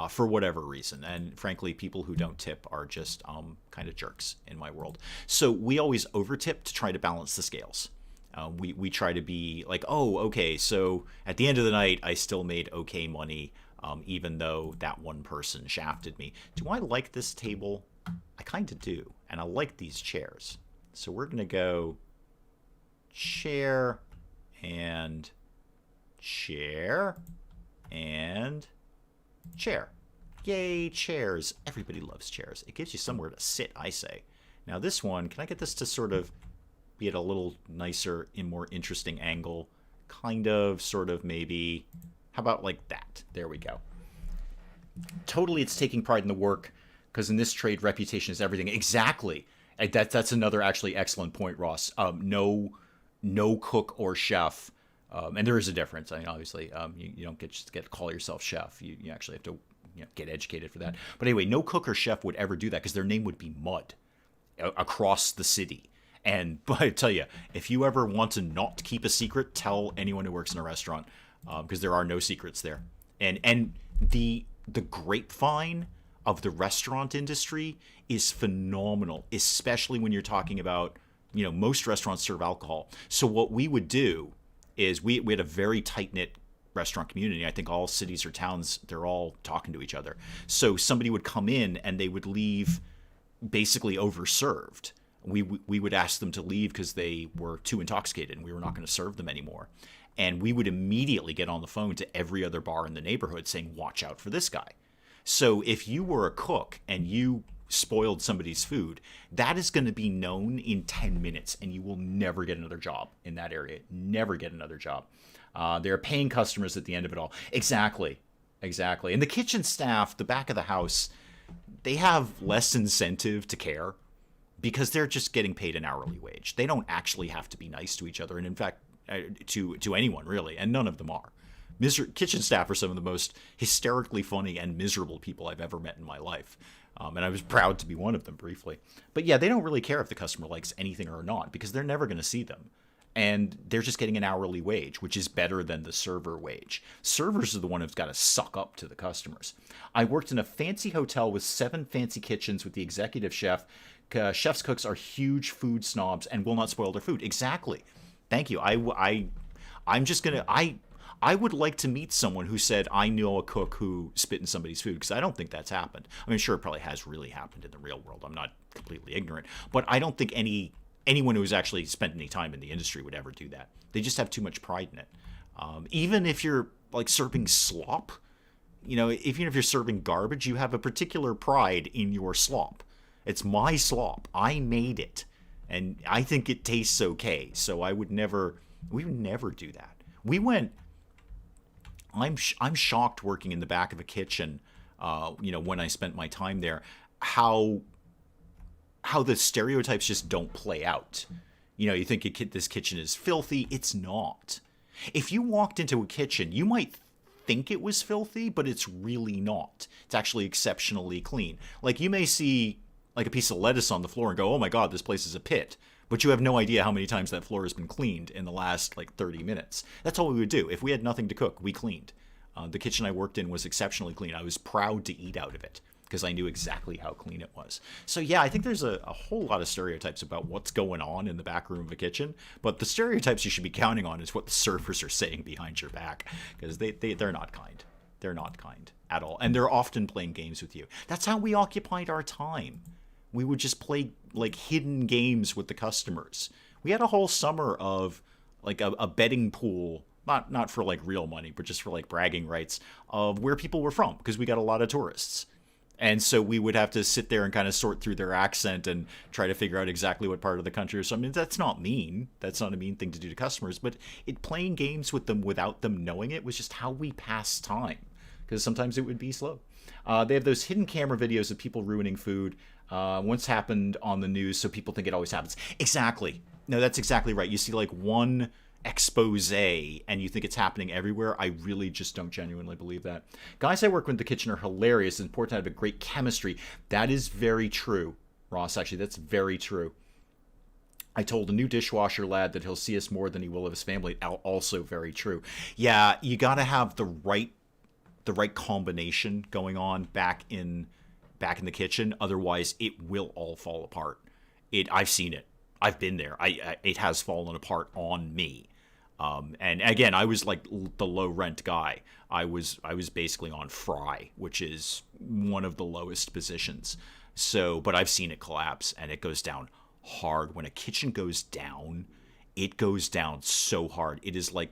for whatever reason. And frankly, people who don't tip are just kind of jerks in my world. So we always overtip to try to balance the scales. We try to be like, oh, okay, so at the end of the night, I still made okay money, even though that one person shafted me. Do I like this table? I kind of do. And I like these chairs. So we're going to go chair and chair and chair. Yay, chairs. Everybody loves chairs. It gives you somewhere to sit, I say. Now this one, can I get this to sort of be at a little nicer and more interesting angle? Kind of, sort of, maybe. How about like that? There we go. Totally, it's taking pride in the work, because in this trade, reputation is everything. Exactly. That's another actually excellent point, Ross. No cook or chef, and there is a difference. I mean, obviously, you don't get to call yourself chef. You actually have to get educated for that. But anyway, no cook or chef would ever do that because their name would be mud across the city. But I tell you, if you ever want to not keep a secret, tell anyone who works in a restaurant, because there are no secrets there. And the grapevine of the restaurant industry is phenomenal, especially when you're talking about, most restaurants serve alcohol. So what we would do is we had a very tight-knit restaurant community. I think all cities or towns, they're all talking to each other. So somebody would come in and they would leave basically overserved. We would ask them to leave because they were too intoxicated and we were not going to serve them anymore. And we would immediately get on the phone to every other bar in the neighborhood saying, watch out for this guy. So if you were a cook and you spoiled somebody's food, that is going to be known in 10 minutes and you will never get another job in that area. Never get another job. They're paying customers at the end of it all. Exactly. And the kitchen staff, the back of the house, they have less incentive to care. because they're just getting paid an hourly wage. They don't actually have to be nice to each other, and in fact, to anyone really, and none of them are. Kitchen staff are some of the most hysterically funny and miserable people I've ever met in my life. And I was proud to be one of them briefly. But yeah, they don't really care if the customer likes anything or not because they're never going to see them. And they're just getting an hourly wage, which is better than the server wage. Servers are the one who's got to suck up to the customers. I worked in a fancy hotel with 7 fancy kitchens with the executive chef. Chef's cooks are huge food snobs and will not spoil their food. Exactly. Thank you. I'm just going to... I would like to meet someone who said, I know a cook who spit in somebody's food, because I don't think that's happened. I mean, sure, it probably has really happened in the real world. I'm not completely ignorant. But I don't think anyone who's actually spent any time in the industry would ever do that. They just have too much pride in it. Even if you're, like, serving slop, even if you're serving garbage, you have a particular pride in your slop. It's my slop. I made it. And I think it tastes okay. So we would never do that. I'm shocked working in the back of a kitchen, when I spent my time there, how the stereotypes just don't play out. You think this kitchen is filthy. It's not. If you walked into a kitchen, you might think it was filthy, but it's really not. It's actually exceptionally clean. Like, you may see like a piece of lettuce on the floor and go, oh my God, this place is a pit. But you have no idea how many times that floor has been cleaned in the last, 30 minutes. That's all we would do. If we had nothing to cook, we cleaned. The kitchen I worked in was exceptionally clean. I was proud to eat out of it because I knew exactly how clean it was. So yeah, I think there's a whole lot of stereotypes about what's going on in the back room of a kitchen. But the stereotypes you should be counting on is what the servers are saying behind your back, because they're not kind. They're not kind at all. And they're often playing games with you. That's how we occupied our time. We would just play hidden games with the customers. We had a whole summer of a betting pool, not for real money, but just for bragging rights of where people were from, because we got a lot of tourists. And so we would have to sit there and kind of sort through their accent and try to figure out exactly what part of the country or something. That's not mean. That's not a mean thing to do to customers, but playing games with them without them knowing it was just how we pass time, because sometimes it would be slow. They have those hidden camera videos of people ruining food. Once happened on the news, so people think it always happens. Exactly. No, that's exactly right. You see one expose and you think it's happening everywhere. I really just don't genuinely believe that. Guys I work with in the kitchen are hilarious. It's important to have a great chemistry. That is very true, Ross. Actually, that's very true. I told a new dishwasher lad that he'll see us more than he will of his family. Also very true. Yeah, you got to have the right combination going on back in the kitchen. Otherwise, it will all fall apart. I've seen it. I've been there. It has fallen apart on me. And again, I was the low rent guy. I was basically on fry, which is one of the lowest positions. So, but I've seen it collapse, and it goes down hard. When a kitchen goes down, it goes down so hard. It is like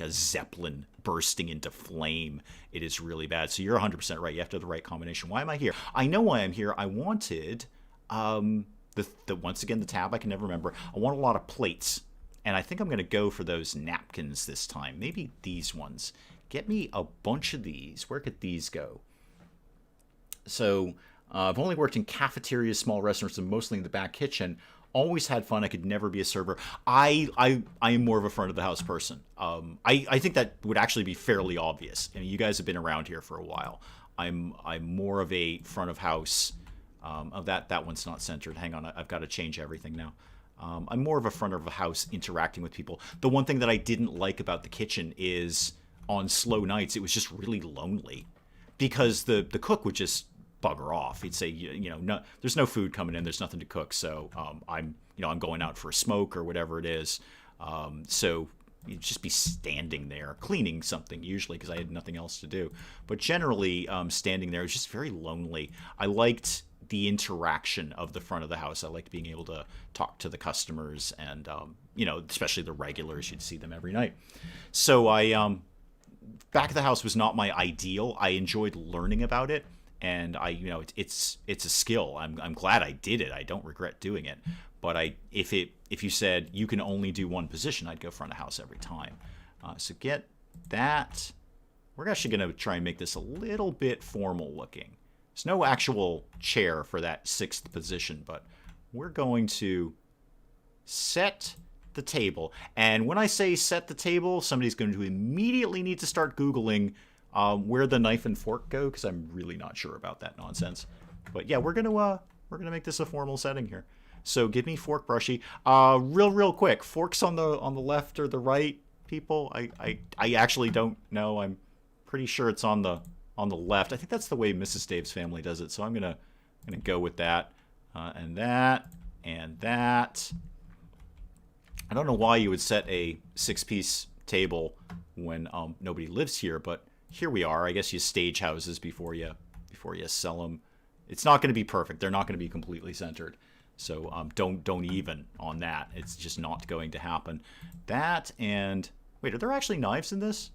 a zeppelin bursting into flame. It is really bad. So you're 100% right. You have to have the right combination. Why am I here? I know why I'm here. I wanted once again the tab. I can never remember. I want a lot of plates, and I think I'm going to go for those napkins this time. Maybe these ones. Get me a bunch of these. Where could these go? So I've only worked in cafeterias, small restaurants, and mostly in the back kitchen. Always had fun. I could never be a server. I am more of a front of the house person. I think that would actually be fairly obvious. I mean, you guys have been around here for a while. I'm more of a front of house. That one's not centered. Hang on, I've got to change everything now. I'm more of a front of the house interacting with people. The one thing that I didn't like about the kitchen is on slow nights it was just really lonely, because the cook would just bugger off. He'd say, no, there's no food coming in, there's nothing to cook, so I'm going out for a smoke or whatever it is. So you'd just be standing there cleaning something, usually because I had nothing else to do. But generally, standing there was just very lonely. I liked the interaction of the front of the house. I liked being able to talk to the customers and especially the regulars. You'd see them every night. So back of the house was not my ideal. I enjoyed learning about it. And it's a skill. I'm glad I did it. I don't regret doing it. But if you said you can only do one position, I'd go front of house every time. So get that. We're actually going to try and make this a little bit formal looking. There's no actual chair for that 6th position, but we're going to set the table. And when I say set the table, somebody's going to immediately need to start Googling where the knife and fork go, because I'm really not sure about that nonsense. But yeah, we're gonna make this a formal setting here. So give me fork brushy. Real quick, forks on the left or the right, people? I actually don't know. I'm pretty sure it's on the left. I think that's the way Mrs. Dave's family does it. So I'm gonna go with that, and that, and that. I don't know why you would set a 6-piece table when nobody lives here, but here we are. I guess you stage houses before you sell them. It's not going to be perfect. They're not going to be completely centered. So don't even on that. It's just not going to happen. That and wait, are there actually knives in this?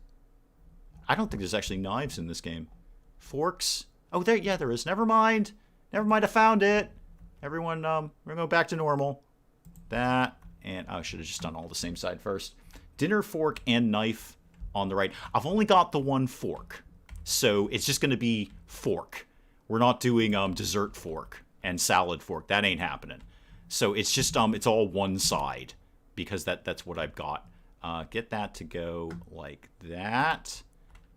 I don't think there's actually knives in this game. Forks. Oh, there is. Never mind. I found it. Everyone, we're gonna go back to normal. That and I should have just done all the same side first. Dinner fork and knife on the right. I've only got the one fork, so it's just gonna be fork. We're not doing dessert fork and salad fork. That ain't happening. So it's just it's all one side because that's what I've got. Get that to go like that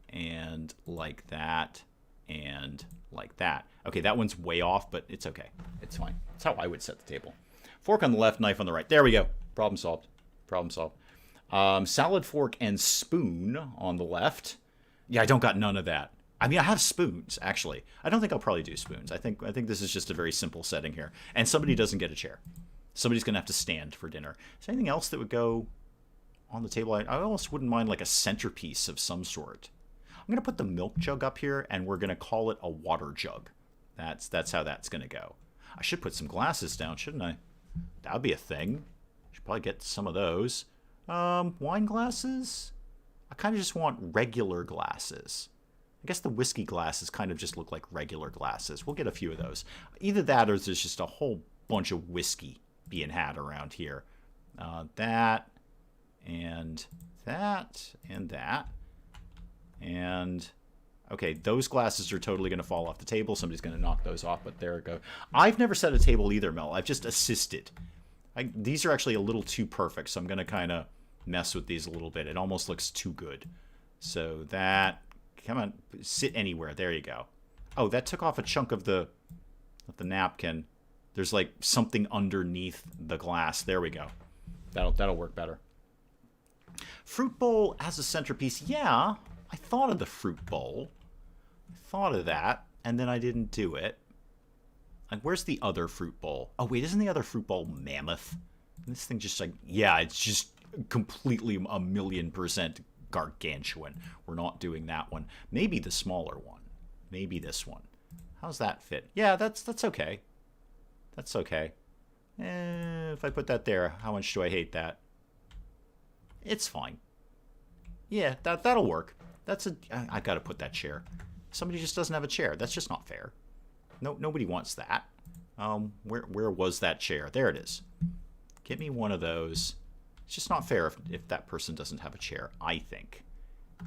and like that and like that. Okay, that one's way off, but it's okay. It's fine. That's how I would set the table. Fork on the left, knife on the right. There we go. Problem solved. Problem solved. Salad fork and spoon on the left. Yeah, I don't got none of that. I mean, I have spoons, actually. I don't think I'll probably do spoons. I think this is just a very simple setting here. And somebody doesn't get a chair. Somebody's going to have to stand for dinner. Is there anything else that would go on the table? I almost wouldn't mind like a centerpiece of some sort. I'm going to put the milk jug up here, and we're going to call it a water jug. That's how that's going to go. I should put some glasses down, shouldn't I? That would be a thing. Should probably get some of those. Wine glasses? I kind of just want regular glasses. I guess the whiskey glasses kind of just look like regular glasses. We'll get a few of those. Either that or there's just a whole bunch of whiskey being had around here. That, and that, and that. And, okay, those glasses are totally going to fall off the table. Somebody's going to knock those off, but there we go. I've never set a table either, Mel. I've just assisted. These are actually a little too perfect, so I'm going to kind of mess with these a little bit. It almost looks too good. So that... Come on, sit anywhere. There you go. Oh, that took off a chunk of the napkin. There's like something underneath the glass. There we go. That'll work better. Fruit bowl as a centerpiece. Yeah, I thought of the fruit bowl. I thought of that, and then I didn't do it. Like, where's the other fruit bowl? Oh, wait, isn't the other fruit bowl mammoth? This thing just like, yeah, it's just completely 1,000,000% gargantuan. We're not doing that one. Maybe the smaller one. Maybe this one. How's that fit? Yeah, that's okay. That's okay. If I put that there, how much do I hate that? It's fine. Yeah, that'll work. I gotta put that chair. Somebody just doesn't have a chair. That's just not fair. Nobody wants that. Where was that chair? There it is. Get me one of those. It's just not fair if that person doesn't have a chair, I think.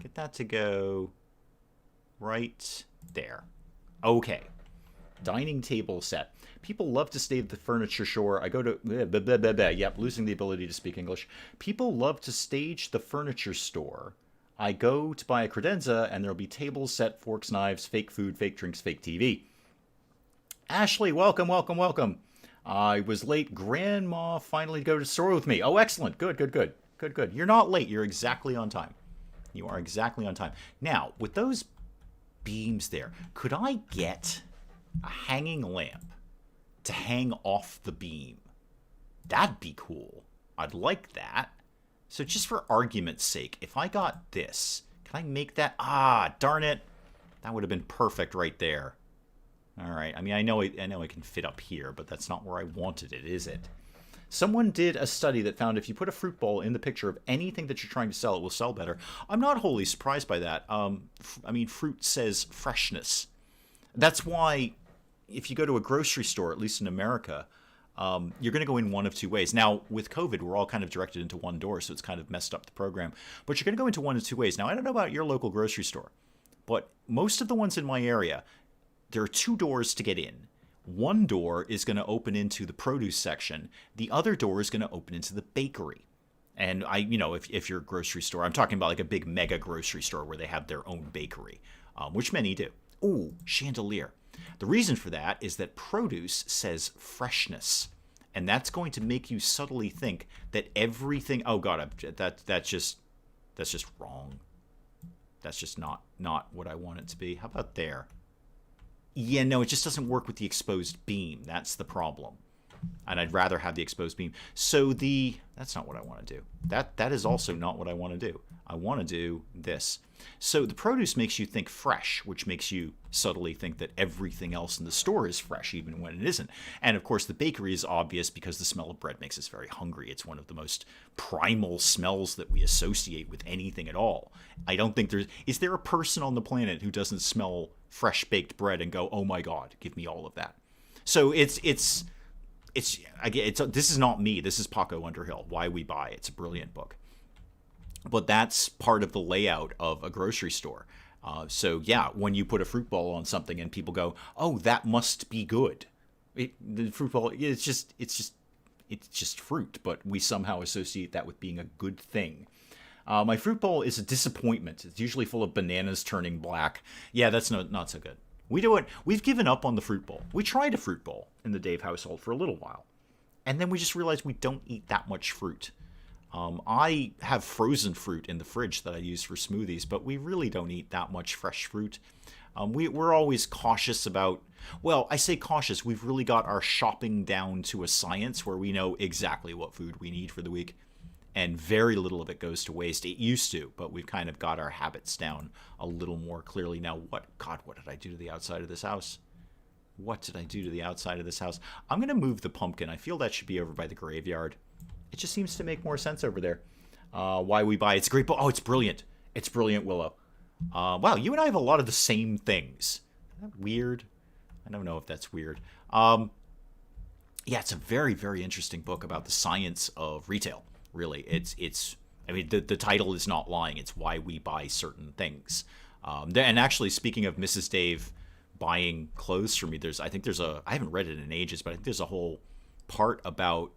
Get that to go right there. Okay. Dining table set. People love to stay at the furniture store. I go to... Yep, losing the ability to speak English. People love to stage the furniture store. I go to buy a credenza, and there'll be tables, set, forks, knives, fake food, fake drinks, fake TV. Ashley, welcome, welcome, welcome. I was late. Grandma finally go to the store with me. Oh, excellent. Good. You're not late. You're exactly on time. You are exactly on time. Now, with those beams there, could I get a hanging lamp to hang off the beam? That'd be cool. I'd like that. So just for argument's sake, if I got this, can I make that? Ah, darn it. That would have been perfect right there. All right. I mean, I know it can fit up here, but that's not where I wanted it, is it? Someone did a study that found if you put a fruit bowl in the picture of anything that you're trying to sell, it will sell better. I'm not wholly surprised by that. I mean, fruit says freshness. That's why if you go to a grocery store, at least in America, you're going to go in one of two ways. Now, with COVID, we're all kind of directed into one door, so it's kind of messed up the program. But you're going to go into one of two ways. Now, I don't know about your local grocery store, but most of the ones in my area, there are two doors to get in. One door is going to open into the produce section. The other door is going to open into the bakery. And if you're a grocery store, I'm talking about like a big mega grocery store where they have their own bakery, which many do. Ooh, chandelier. The reason for that is that produce says freshness. And that's going to make you subtly think that everything. Oh God, that's just wrong. That's just not what I want it to be. How about there? Yeah, no, it just doesn't work with the exposed beam. That's the problem. And I'd rather have the exposed beam. So that's not what I want to do. That is also not what I want to do. I want to do this. So the produce makes you think fresh, which makes you subtly think that everything else in the store is fresh, even when it isn't. And of course, the bakery is obvious because the smell of bread makes us very hungry. It's one of the most primal smells that we associate with anything at all. I don't think is there a person on the planet who doesn't smell fresh baked bread and go, oh my God, give me all of that. So this is not me. This is Paco Underhill, Why We Buy. It's a brilliant book. But that's part of the layout of a grocery store. So yeah, when you put a fruit bowl on something and people go, "Oh, that must be good," the fruit bowl, it's just fruit, but we somehow associate that with being a good thing. My fruit bowl is a disappointment. It's usually full of bananas turning black. Yeah, that's not so good. We've given up on the fruit bowl. We tried a fruit bowl in the Dave household for a little while, and then we just realized we don't eat that much fruit. I have frozen fruit in the fridge that I use for smoothies, but we really don't eat that much fresh fruit. We're always cautious about, well, I say cautious, we've really got our shopping down to a science where we know exactly what food we need for the week, and very little of it goes to waste. It used to, but we've kind of got our habits down a little more clearly now. What did I do to the outside of this house? What did I do to the outside of this house? I'm going to move the pumpkin. I feel that should be over by the graveyard. It just seems to make more sense over there. Why We Buy. It's a great book. Oh, it's brilliant. It's brilliant, Willow. Wow, you and I have a lot of the same things. Is that weird? I don't know if that's weird. Yeah, it's a very, very interesting book about the science of retail, really. I mean, the title is not lying. It's Why We Buy Certain Things. And actually, speaking of Mrs. Dave buying clothes for me, I haven't read it in ages, but I think there's a whole part about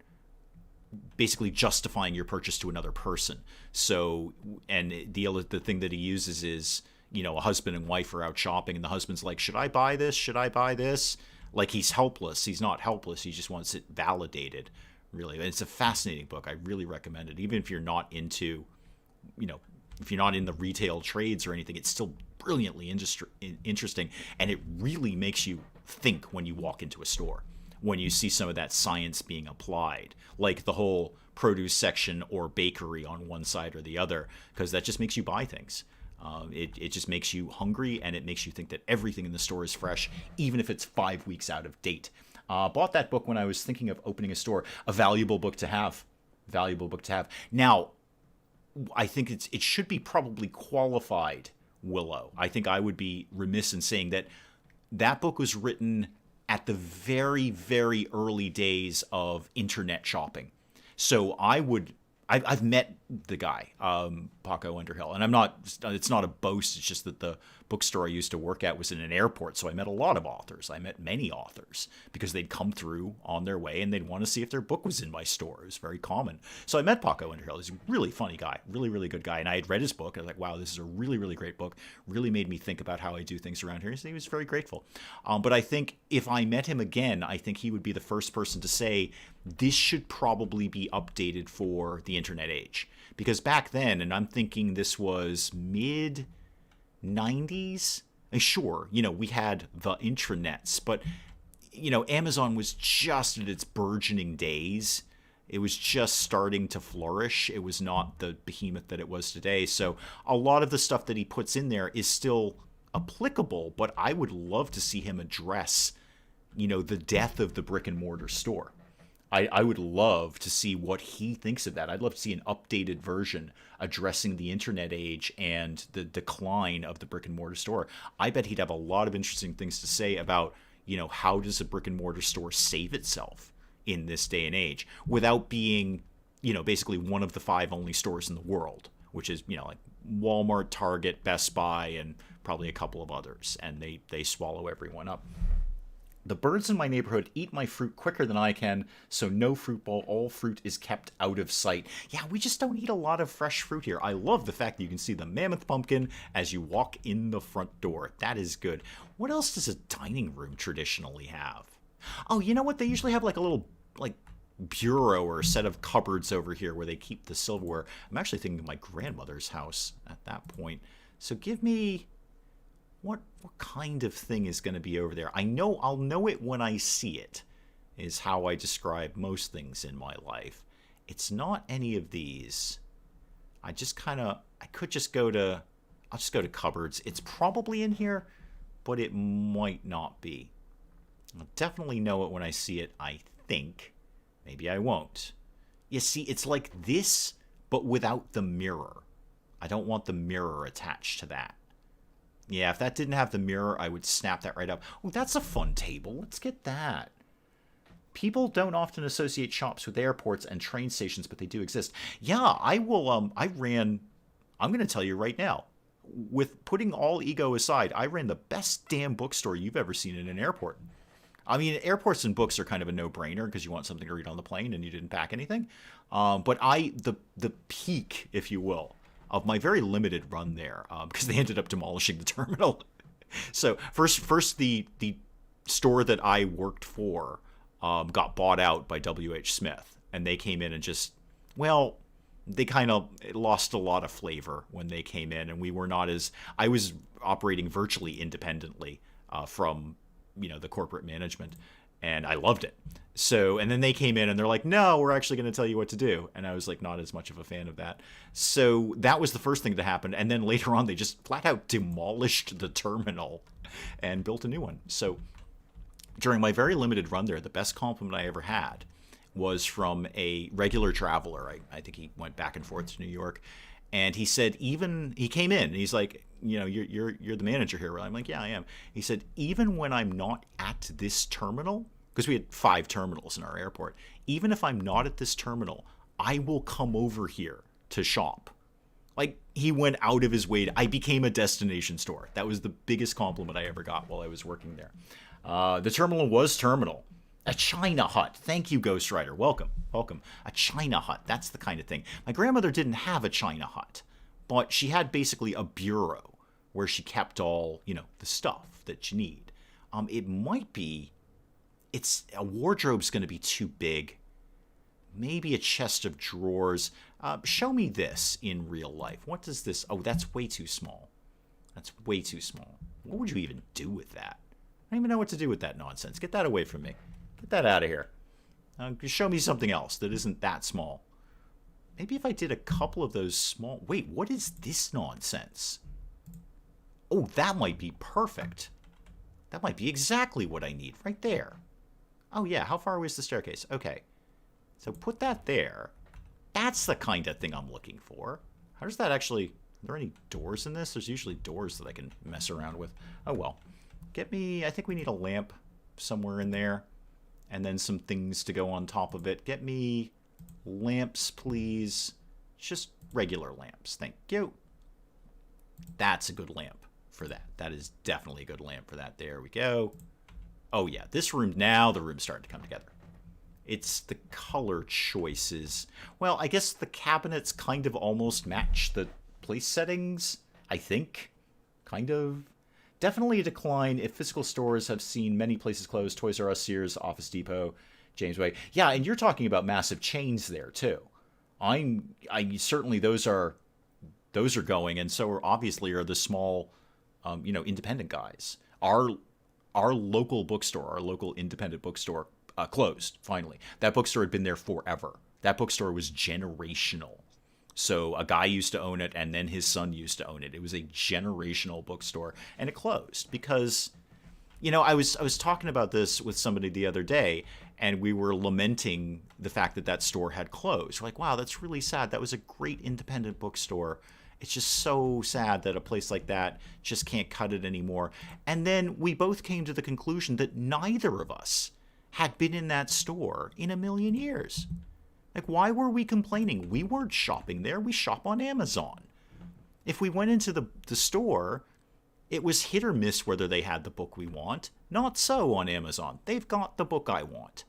basically justifying your purchase to another person. So, and the thing that he uses is, a husband and wife are out shopping and the husband's like, should I buy this? Should I buy this? Like he's helpless. He's not helpless. He just wants it validated, really. And it's a fascinating book. I really recommend it. Even if you're not into, if you're not in the retail trades or anything, it's still brilliantly interesting. And it really makes you think when you walk into a store, when you see some of that science being applied, like the whole produce section or bakery on one side or the other, because that just makes you buy things. It just makes you hungry, and it makes you think that everything in the store is fresh, even if it's 5 weeks out of date. Bought that book when I was thinking of opening a store. A valuable book to have. Valuable book to have. Now, I think it should be probably qualified, Willow. I think I would be remiss in saying that book was written at the very, very early days of internet shopping. So I've met the guy, Paco Underhill, and it's not a boast, it's just that the bookstore I used to work at was in an airport, so I met a lot of authors. I met many authors because they'd come through on their way and they'd want to see if their book was in my store. It was very common. So I met Paco Underhill. He's a really funny guy, really, really good guy, and I had read his book. I was like, wow, this is a really, really great book. Really made me think about how I do things around here. So he was very grateful. But I think if I met him again, I think he would be the first person to say, this should probably be updated for the internet age. Because back then, and I'm thinking this was mid 90s, sure, we had the intranets, but Amazon was just at its burgeoning days. It was just starting to flourish. It was not the behemoth that it was today. So a lot of the stuff that he puts in there is still applicable, but I would love to see him address, the death of the brick and mortar store. I would love to see what he thinks of that. I'd love to see an updated version addressing the internet age and the decline of the brick and mortar store. I bet he'd have a lot of interesting things to say about, how does a brick and mortar store save itself in this day and age without being, basically one of the 5 only stores in the world, which is, like Walmart, Target, Best Buy, and probably a couple of others, and they swallow everyone up. The birds in my neighborhood eat my fruit quicker than I can, so no fruit bowl. All fruit is kept out of sight. Yeah, we just don't eat a lot of fresh fruit here. I love the fact that you can see the mammoth pumpkin as you walk in the front door. That is good. What else does a dining room traditionally have? Oh, you know what? They usually have like a little like bureau or a set of cupboards over here where they keep the silverware. I'm actually thinking of my grandmother's house at that point. So give me what kind of thing is going to be over there? I'll know it when I see it, is how I describe most things in my life. It's not any of these. I could just go to, I'll just go to cupboards. It's probably in here, but it might not be. I'll definitely know it when I see it, I think. Maybe I won't. You see, it's like this, but without the mirror. I don't want the mirror attached to that. Yeah, if that didn't have the mirror, I would snap that right up. Oh, that's a fun table. Let's get that. People don't often associate shops with airports and train stations, but they do exist. Yeah, I will. I'm going to tell you right now. With putting all ego aside, I ran the best damn bookstore you've ever seen in an airport. I mean, airports and books are kind of a no-brainer because you want something to read on the plane and you didn't pack anything. But the peak, if you will, of my very limited run there, because they ended up demolishing the terminal. So first the store that I worked for got bought out by W.H. Smith, and they came in and just, well, they kind of lost a lot of flavor when they came in, and we were not as, I was operating virtually independently from, the corporate management, and I loved it. So, and then they came in and they're like, no, we're actually going to tell you what to do. And I was like, not as much of a fan of that. So that was the first thing that happened. And then later on, they just flat out demolished the terminal and built a new one. So during my very limited run there, the best compliment I ever had was from a regular traveler. I think he went back and forth to New York. And he said, he came in and he's like, you're the manager here. I'm like, yeah, I am. He said, even when I'm not at this terminal, because we had 5 terminals in our airport, even if I'm not at this terminal, I will come over here to shop. Like, he went out of his way. I became a destination store. That was the biggest compliment I ever got while I was working there. The terminal was terminal. A China hut. Thank you, Ghost Rider. Welcome. A China hut. That's the kind of thing. My grandmother didn't have a China hut, but she had basically a bureau where she kept all, the stuff that you need. It might be, a wardrobe's going to be too big. Maybe a chest of drawers. Show me this in real life. What does this, that's way too small. That's way too small. What would you even do with that? I don't even know what to do with that nonsense. Get that away from me. Get that out of here. Show me something else that isn't that small. Maybe if I did a couple of those small... Wait, what is this nonsense? Oh, that might be perfect. That might be exactly what I need right there. Oh, yeah. How far away is the staircase? Okay. So put that there. That's the kind of thing I'm looking for. How does that actually... Are there any doors in this? There's usually doors that I can mess around with. Oh, well. Get me... I think we need a lamp somewhere in there. And then some things to go on top of it. Get me lamps, please. Just regular lamps. Thank you. That's a good lamp for that. That is definitely a good lamp for that. There we go. Oh, yeah. This room, now the room's starting to come together. It's the color choices. Well, I guess the cabinets kind of almost match the place settings, I think. Kind of. Definitely a decline if physical stores have seen many places close. Toys R Us, Sears, Office Depot, Jamesway. Yeah, and you're talking about massive chains there, too. I certainly those are going, and so obviously are the small, independent guys. Our local bookstore, our local independent bookstore, closed, finally. That bookstore had been there forever. That bookstore was generational. So a guy used to own it, and then his son used to own it. It was a generational bookstore, and it closed because, I was talking about this with somebody the other day, and we were lamenting the fact that store had closed. We're like, wow, that's really sad. That was a great independent bookstore. It's just so sad that a place like that just can't cut it anymore. And then we both came to the conclusion that neither of us had been in that store in a million years. Like, why were we complaining? We weren't shopping there. We shop on Amazon. If we went into the store, It was hit or miss whether they had the book we want. Not so on Amazon. They've got the book I want.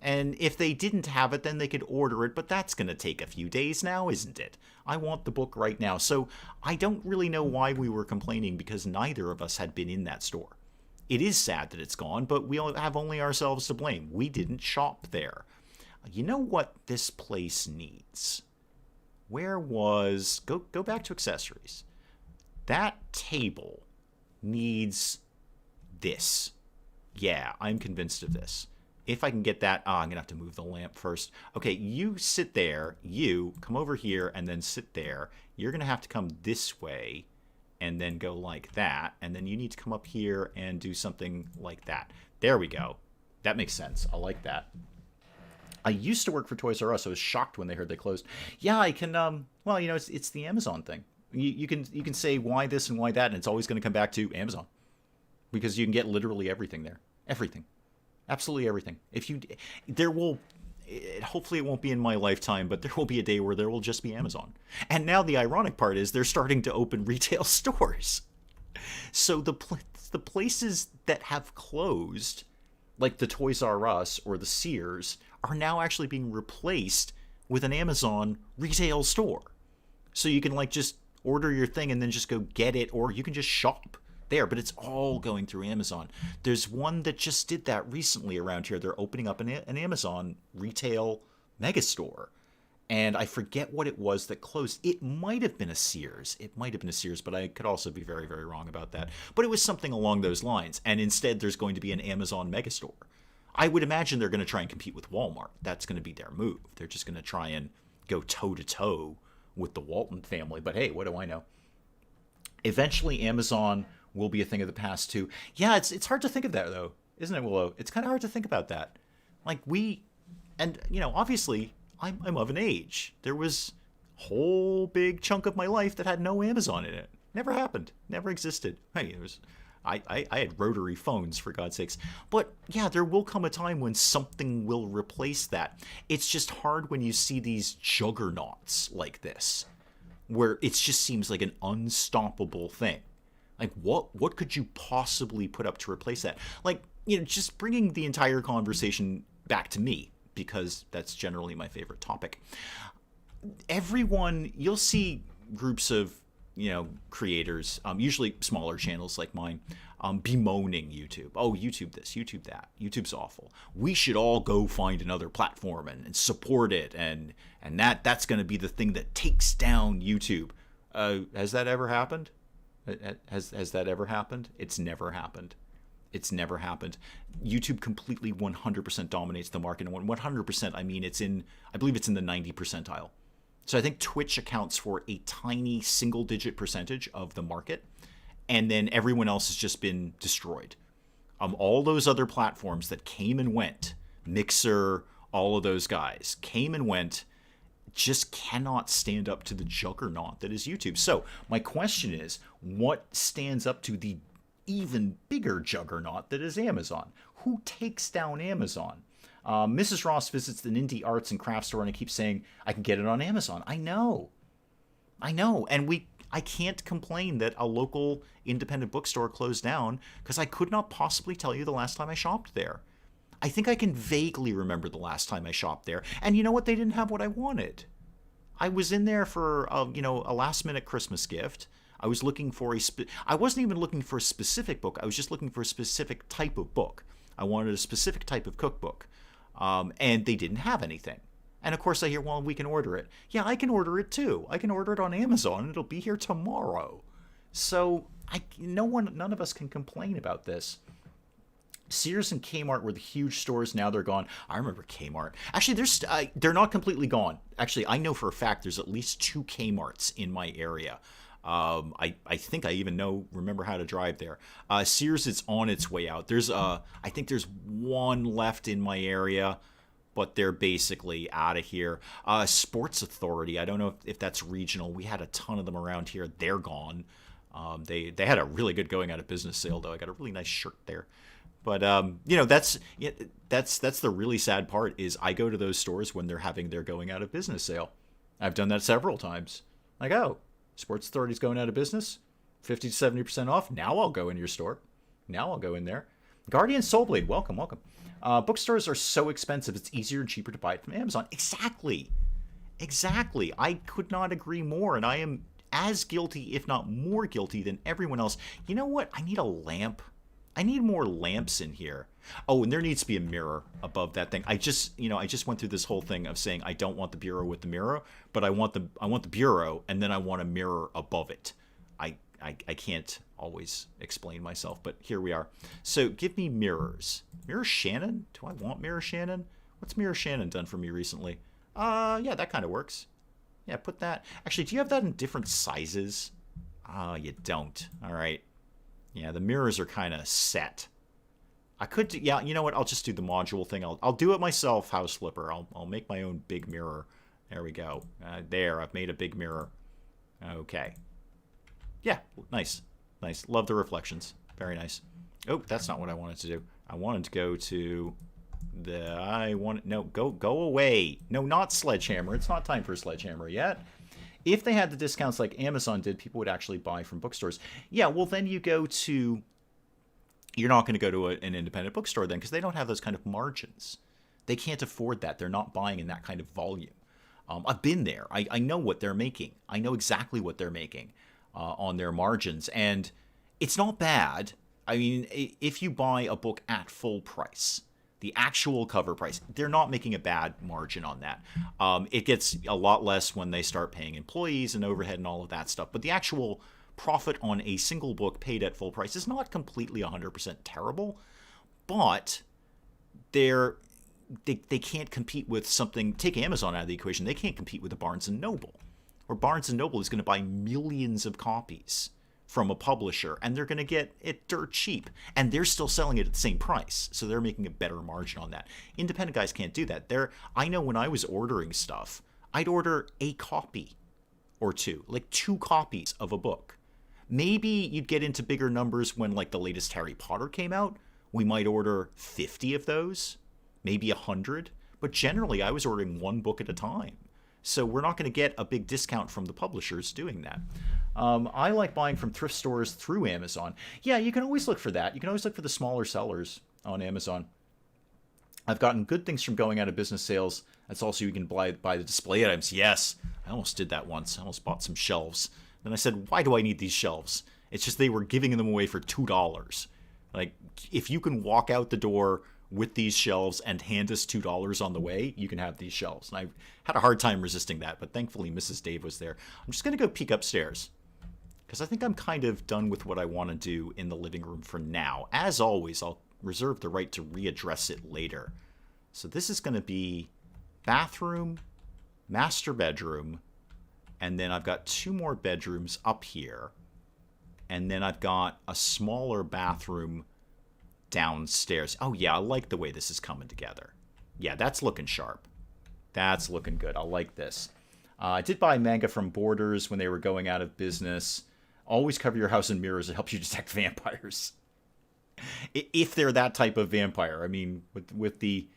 And if they didn't have it, then they could order it, but that's going to take a few days now, isn't it? I want the book right now. So I don't really know why we were complaining, because neither of us had been in that store. It is sad that it's gone, but we have only ourselves to blame. We didn't shop there. You know what this place needs? Where was... Go back to accessories. That table needs this. Yeah, I'm convinced of this. If I can get that... I'm going to have to move the lamp first. Okay, you sit there. You come over here and then sit there. You're going to have to come this way and then go like that. And then you need to come up here and do something like that. There we go. That makes sense. I like that. I used to work for Toys R Us. I was shocked when they heard they closed. Yeah, I can... well, you know, it's the Amazon thing. You can say why this and why that, and it's always going to come back to Amazon. Because you can get literally everything there. Everything. Absolutely everything. Hopefully it won't be in my lifetime, but there will be a day where there will just be Amazon. And now the ironic part is they're starting to open retail stores. So the places that have closed, like the Toys R Us or the Sears, are now actually being replaced with an Amazon retail store. So you can just order your thing and then just go get it, or you can just shop there, but it's all going through Amazon. There's one that just did that recently around here. They're opening up an Amazon retail megastore, and I forget what it was that closed. It might have been a Sears. But I could also be very, very wrong about that. But it was something along those lines, and instead there's going to be an Amazon megastore. I would imagine they're going to try and compete with Walmart. That's going to be their move. They're just going to try and go toe-to-toe with the Walton family, but hey, what do I know? Eventually Amazon will be a thing of the past too. Yeah, it's hard to think of that though, isn't it, Willow? It's kind of hard to think about that. Obviously I'm of an age. There was a whole big chunk of my life that had no Amazon in it. Never happened. Never existed. Hey, I had rotary phones, for God's sakes. But yeah, there will come a time when something will replace that. It's just hard when you see these juggernauts like this, where it just seems like an unstoppable thing. Like, what could you possibly put up to replace that? Just bringing the entire conversation back to me, because that's generally my favorite topic. You'll see groups of, creators, usually smaller channels like mine, bemoaning YouTube. Oh, YouTube this, YouTube that. YouTube's awful. We should all go find another platform and support it, and that's going to be the thing that takes down YouTube. Has that ever happened? Has that ever happened? It's never happened. It's never happened. YouTube completely 100% dominates the market. And 100%, I believe it's in the 90 percentile. So I think Twitch accounts for a tiny single-digit percentage of the market, and then everyone else has just been destroyed. All those other platforms that came and went, Mixer, all of those guys, came and went, just cannot stand up to the juggernaut that is YouTube. So my question is, what stands up to the even bigger juggernaut that is Amazon? Who takes down Amazon? Mrs. Ross visits an indie arts and crafts store, and I keep saying I can get it on Amazon. I know. And I can't complain that a local independent bookstore closed down, because I could not possibly tell you the last time I shopped there. I think I can vaguely remember the last time I shopped there. And you know what? They didn't have what I wanted. I was in there for a last-minute Christmas gift. I was looking for I wasn't even looking for a specific book. I was just looking for a specific type of book. I wanted a specific type of cookbook. And they didn't have anything. And of course I hear, well, we can order it. Yeah, I can order it too. I can order it on Amazon. It'll be here tomorrow. So none of us can complain about this. Sears and Kmart were the huge stores. Now they're gone. I remember Kmart. Actually, they're not completely gone. Actually, I know for a fact there's at least 2 Kmarts in my area. I think I even remember how to drive there. Sears is on its way out. I think there's one left in my area, but they're basically out of here. Sports Authority, I don't know if that's regional. We had a ton of them around here. They're gone. They had a really good going out of business sale, though. I got a really nice shirt there. But that's the really sad part is I go to those stores when they're having their going out of business sale. I've done that several times. Sports Authority's going out of business. 50 to 70% off. Now I'll go in your store. Now I'll go in there. Guardian Soulblade, welcome, welcome. Bookstores are so expensive, it's easier and cheaper to buy it from Amazon. Exactly. Exactly. I could not agree more, and I am as guilty, if not more guilty, than everyone else. You know what? I need a lamp. I need more lamps in here. Oh, and there needs to be a mirror above that thing. I just went through this whole thing of saying I don't want the bureau with the mirror, but I want the bureau, and then I want a mirror above it. I can't always explain myself, but here we are. So give me mirrors. Mirror Shannon? Do I want Mirror Shannon? What's Mirror Shannon done for me recently? Yeah, that kind of works. Yeah, put that. Actually, do you have that in different sizes? You don't. All right. Yeah, the mirrors are kind of set. I could do, yeah, you know what? I'll just do the module thing. I'll do it myself, House Flipper. I'll make my own big mirror. There we go. There, I've made a big mirror. Okay. Yeah, nice. Nice. Love the reflections. Very nice. Oh, that's not what I wanted to do. I wanted to go to go away. No, not Sledgehammer. It's not time for Sledgehammer yet. If they had the discounts like Amazon did, people would actually buy from bookstores. Yeah, well, then you're not going to go to an independent bookstore then, because they don't have those kind of margins. They can't afford that. They're not buying in that kind of volume. I've been there. I know what they're making. I know exactly what they're making on their margins, and it's not bad. I mean, if you buy a book at full price, the actual cover price, they're not making a bad margin on that. It gets a lot less when they start paying employees and overhead and all of that stuff. But the actual profit on a single book paid at full price is not completely 100% terrible. But they can't compete with something. Take Amazon out of the equation. They can't compete with a Barnes & Noble. Or Barnes & Noble is going to buy millions of copies from a publisher, and they're going to get it dirt cheap, and they're still selling it at the same price, so they're making a better margin on that. Independent guys can't do that. I know when I was ordering stuff, I'd order a copy or two, like 2 copies of a book. Maybe you'd get into bigger numbers when like the latest Harry Potter came out. We might order 50 of those, maybe 100, but generally I was ordering 1 book at a time. So we're not going to get a big discount from the publishers doing that. I like buying from thrift stores through Amazon. Yeah, you can always look for that. You can always look for the smaller sellers on Amazon. I've gotten good things from going out of business sales. That's also you can buy the display items. Yes, I almost did that once. I almost bought some shelves. Then I said, why do I need these shelves? It's just they were giving them away for $2. Like, if you can walk out the door with these shelves and hand us $2 on the way, you can have these shelves. And I had a hard time resisting that, but thankfully Mrs. Dave was there. I'm just going to go peek upstairs, because I think I'm kind of done with what I want to do in the living room for now. As always, I'll reserve the right to readdress it later. So this is going to be bathroom, master bedroom, and then I've got 2 more bedrooms up here. And then I've got a smaller bathroom downstairs. Oh yeah, I like the way this is coming together. Yeah, that's looking sharp. That's looking good. I like this. I did buy manga from Borders when they were going out of business. Always cover your house in mirrors. It helps you detect vampires. If they're that type of vampire. I mean, with the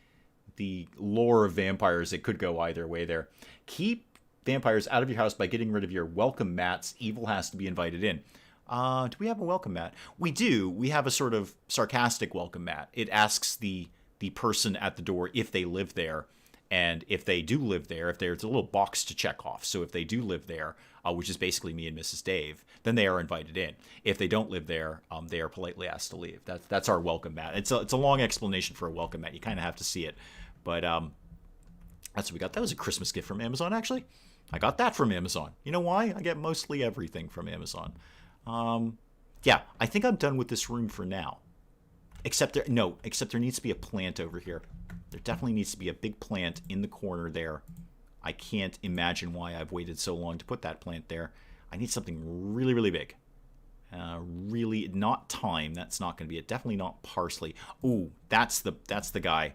lore of vampires, it could go either way there. Keep vampires out of your house by getting rid of your welcome mats. Evil has to be invited in. Do we have a welcome mat? We do. We have a sort of sarcastic welcome mat. It asks the person at the door if they live there. And if they do live there, it's a little box to check off. So if they do live there, which is basically me and Mrs. Dave, then they are invited in. If they don't live there, they are politely asked to leave. That's our welcome mat. It's a long explanation for a welcome mat. You kind of have to see it. But that's what we got. That was a Christmas gift from Amazon, actually. I got that from Amazon. You know why? I get mostly everything from Amazon. Yeah, I think I'm done with this room for now. Except there needs to be a plant over here. There definitely needs to be a big plant in the corner there. I can't imagine why I've waited so long to put that plant there. I need something really, really big. Really, not thyme. That's not going to be it. Definitely not parsley. Ooh, that's the guy.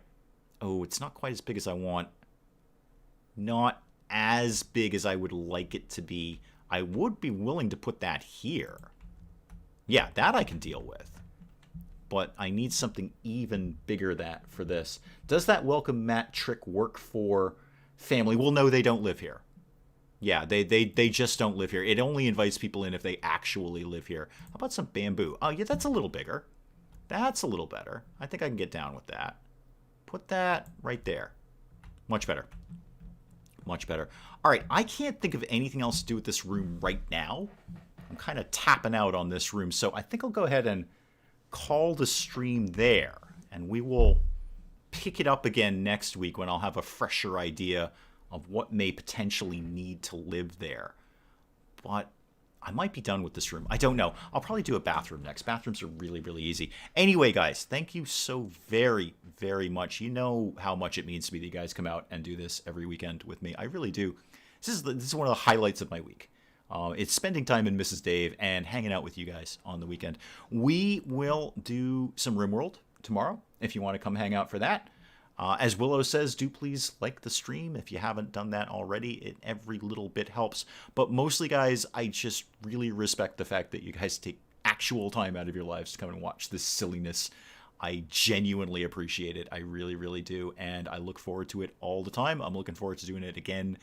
Oh, it's not quite as big as I want. Not as big as I would like it to be. I would be willing to put that here. Yeah, that I can deal with. But I need something even bigger for this. Does that welcome mat trick work for family? Well, no, they don't live here. Yeah, they just don't live here. It only invites people in if they actually live here. How about some bamboo? Oh, yeah, that's a little bigger. That's a little better. I think I can get down with that. Put that right there. Much better. Much better. All right, I can't think of anything else to do with this room right now. I'm kind of tapping out on this room, so I think I'll go ahead and call the stream there, and we will pick it up again next week when I'll have a fresher idea of what may potentially need to live there. But I might be done with this room. I don't know. I'll probably do a bathroom next. Bathrooms are really, really easy. Anyway, guys, thank you so very, very much. You know how much it means to me that you guys come out and do this every weekend with me. I really do. This is one of the highlights of my week. It's spending time in Mrs. Dave and hanging out with you guys on the weekend. We will do some RimWorld tomorrow if you want to come hang out for that. As Willow says, do please like the stream if you haven't done that already. Every little bit helps. But mostly, guys, I just really respect the fact that you guys take actual time out of your lives to come and watch this silliness. I genuinely appreciate it. I really, really do. And I look forward to it all the time. I'm looking forward to doing it again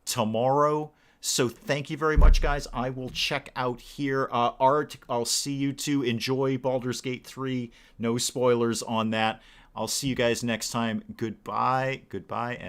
tomorrow. So thank you very much, guys. I will check out here. Art, I'll see you too. Enjoy Baldur's Gate 3. No spoilers on that. I'll see you guys next time. Goodbye. Goodbye. And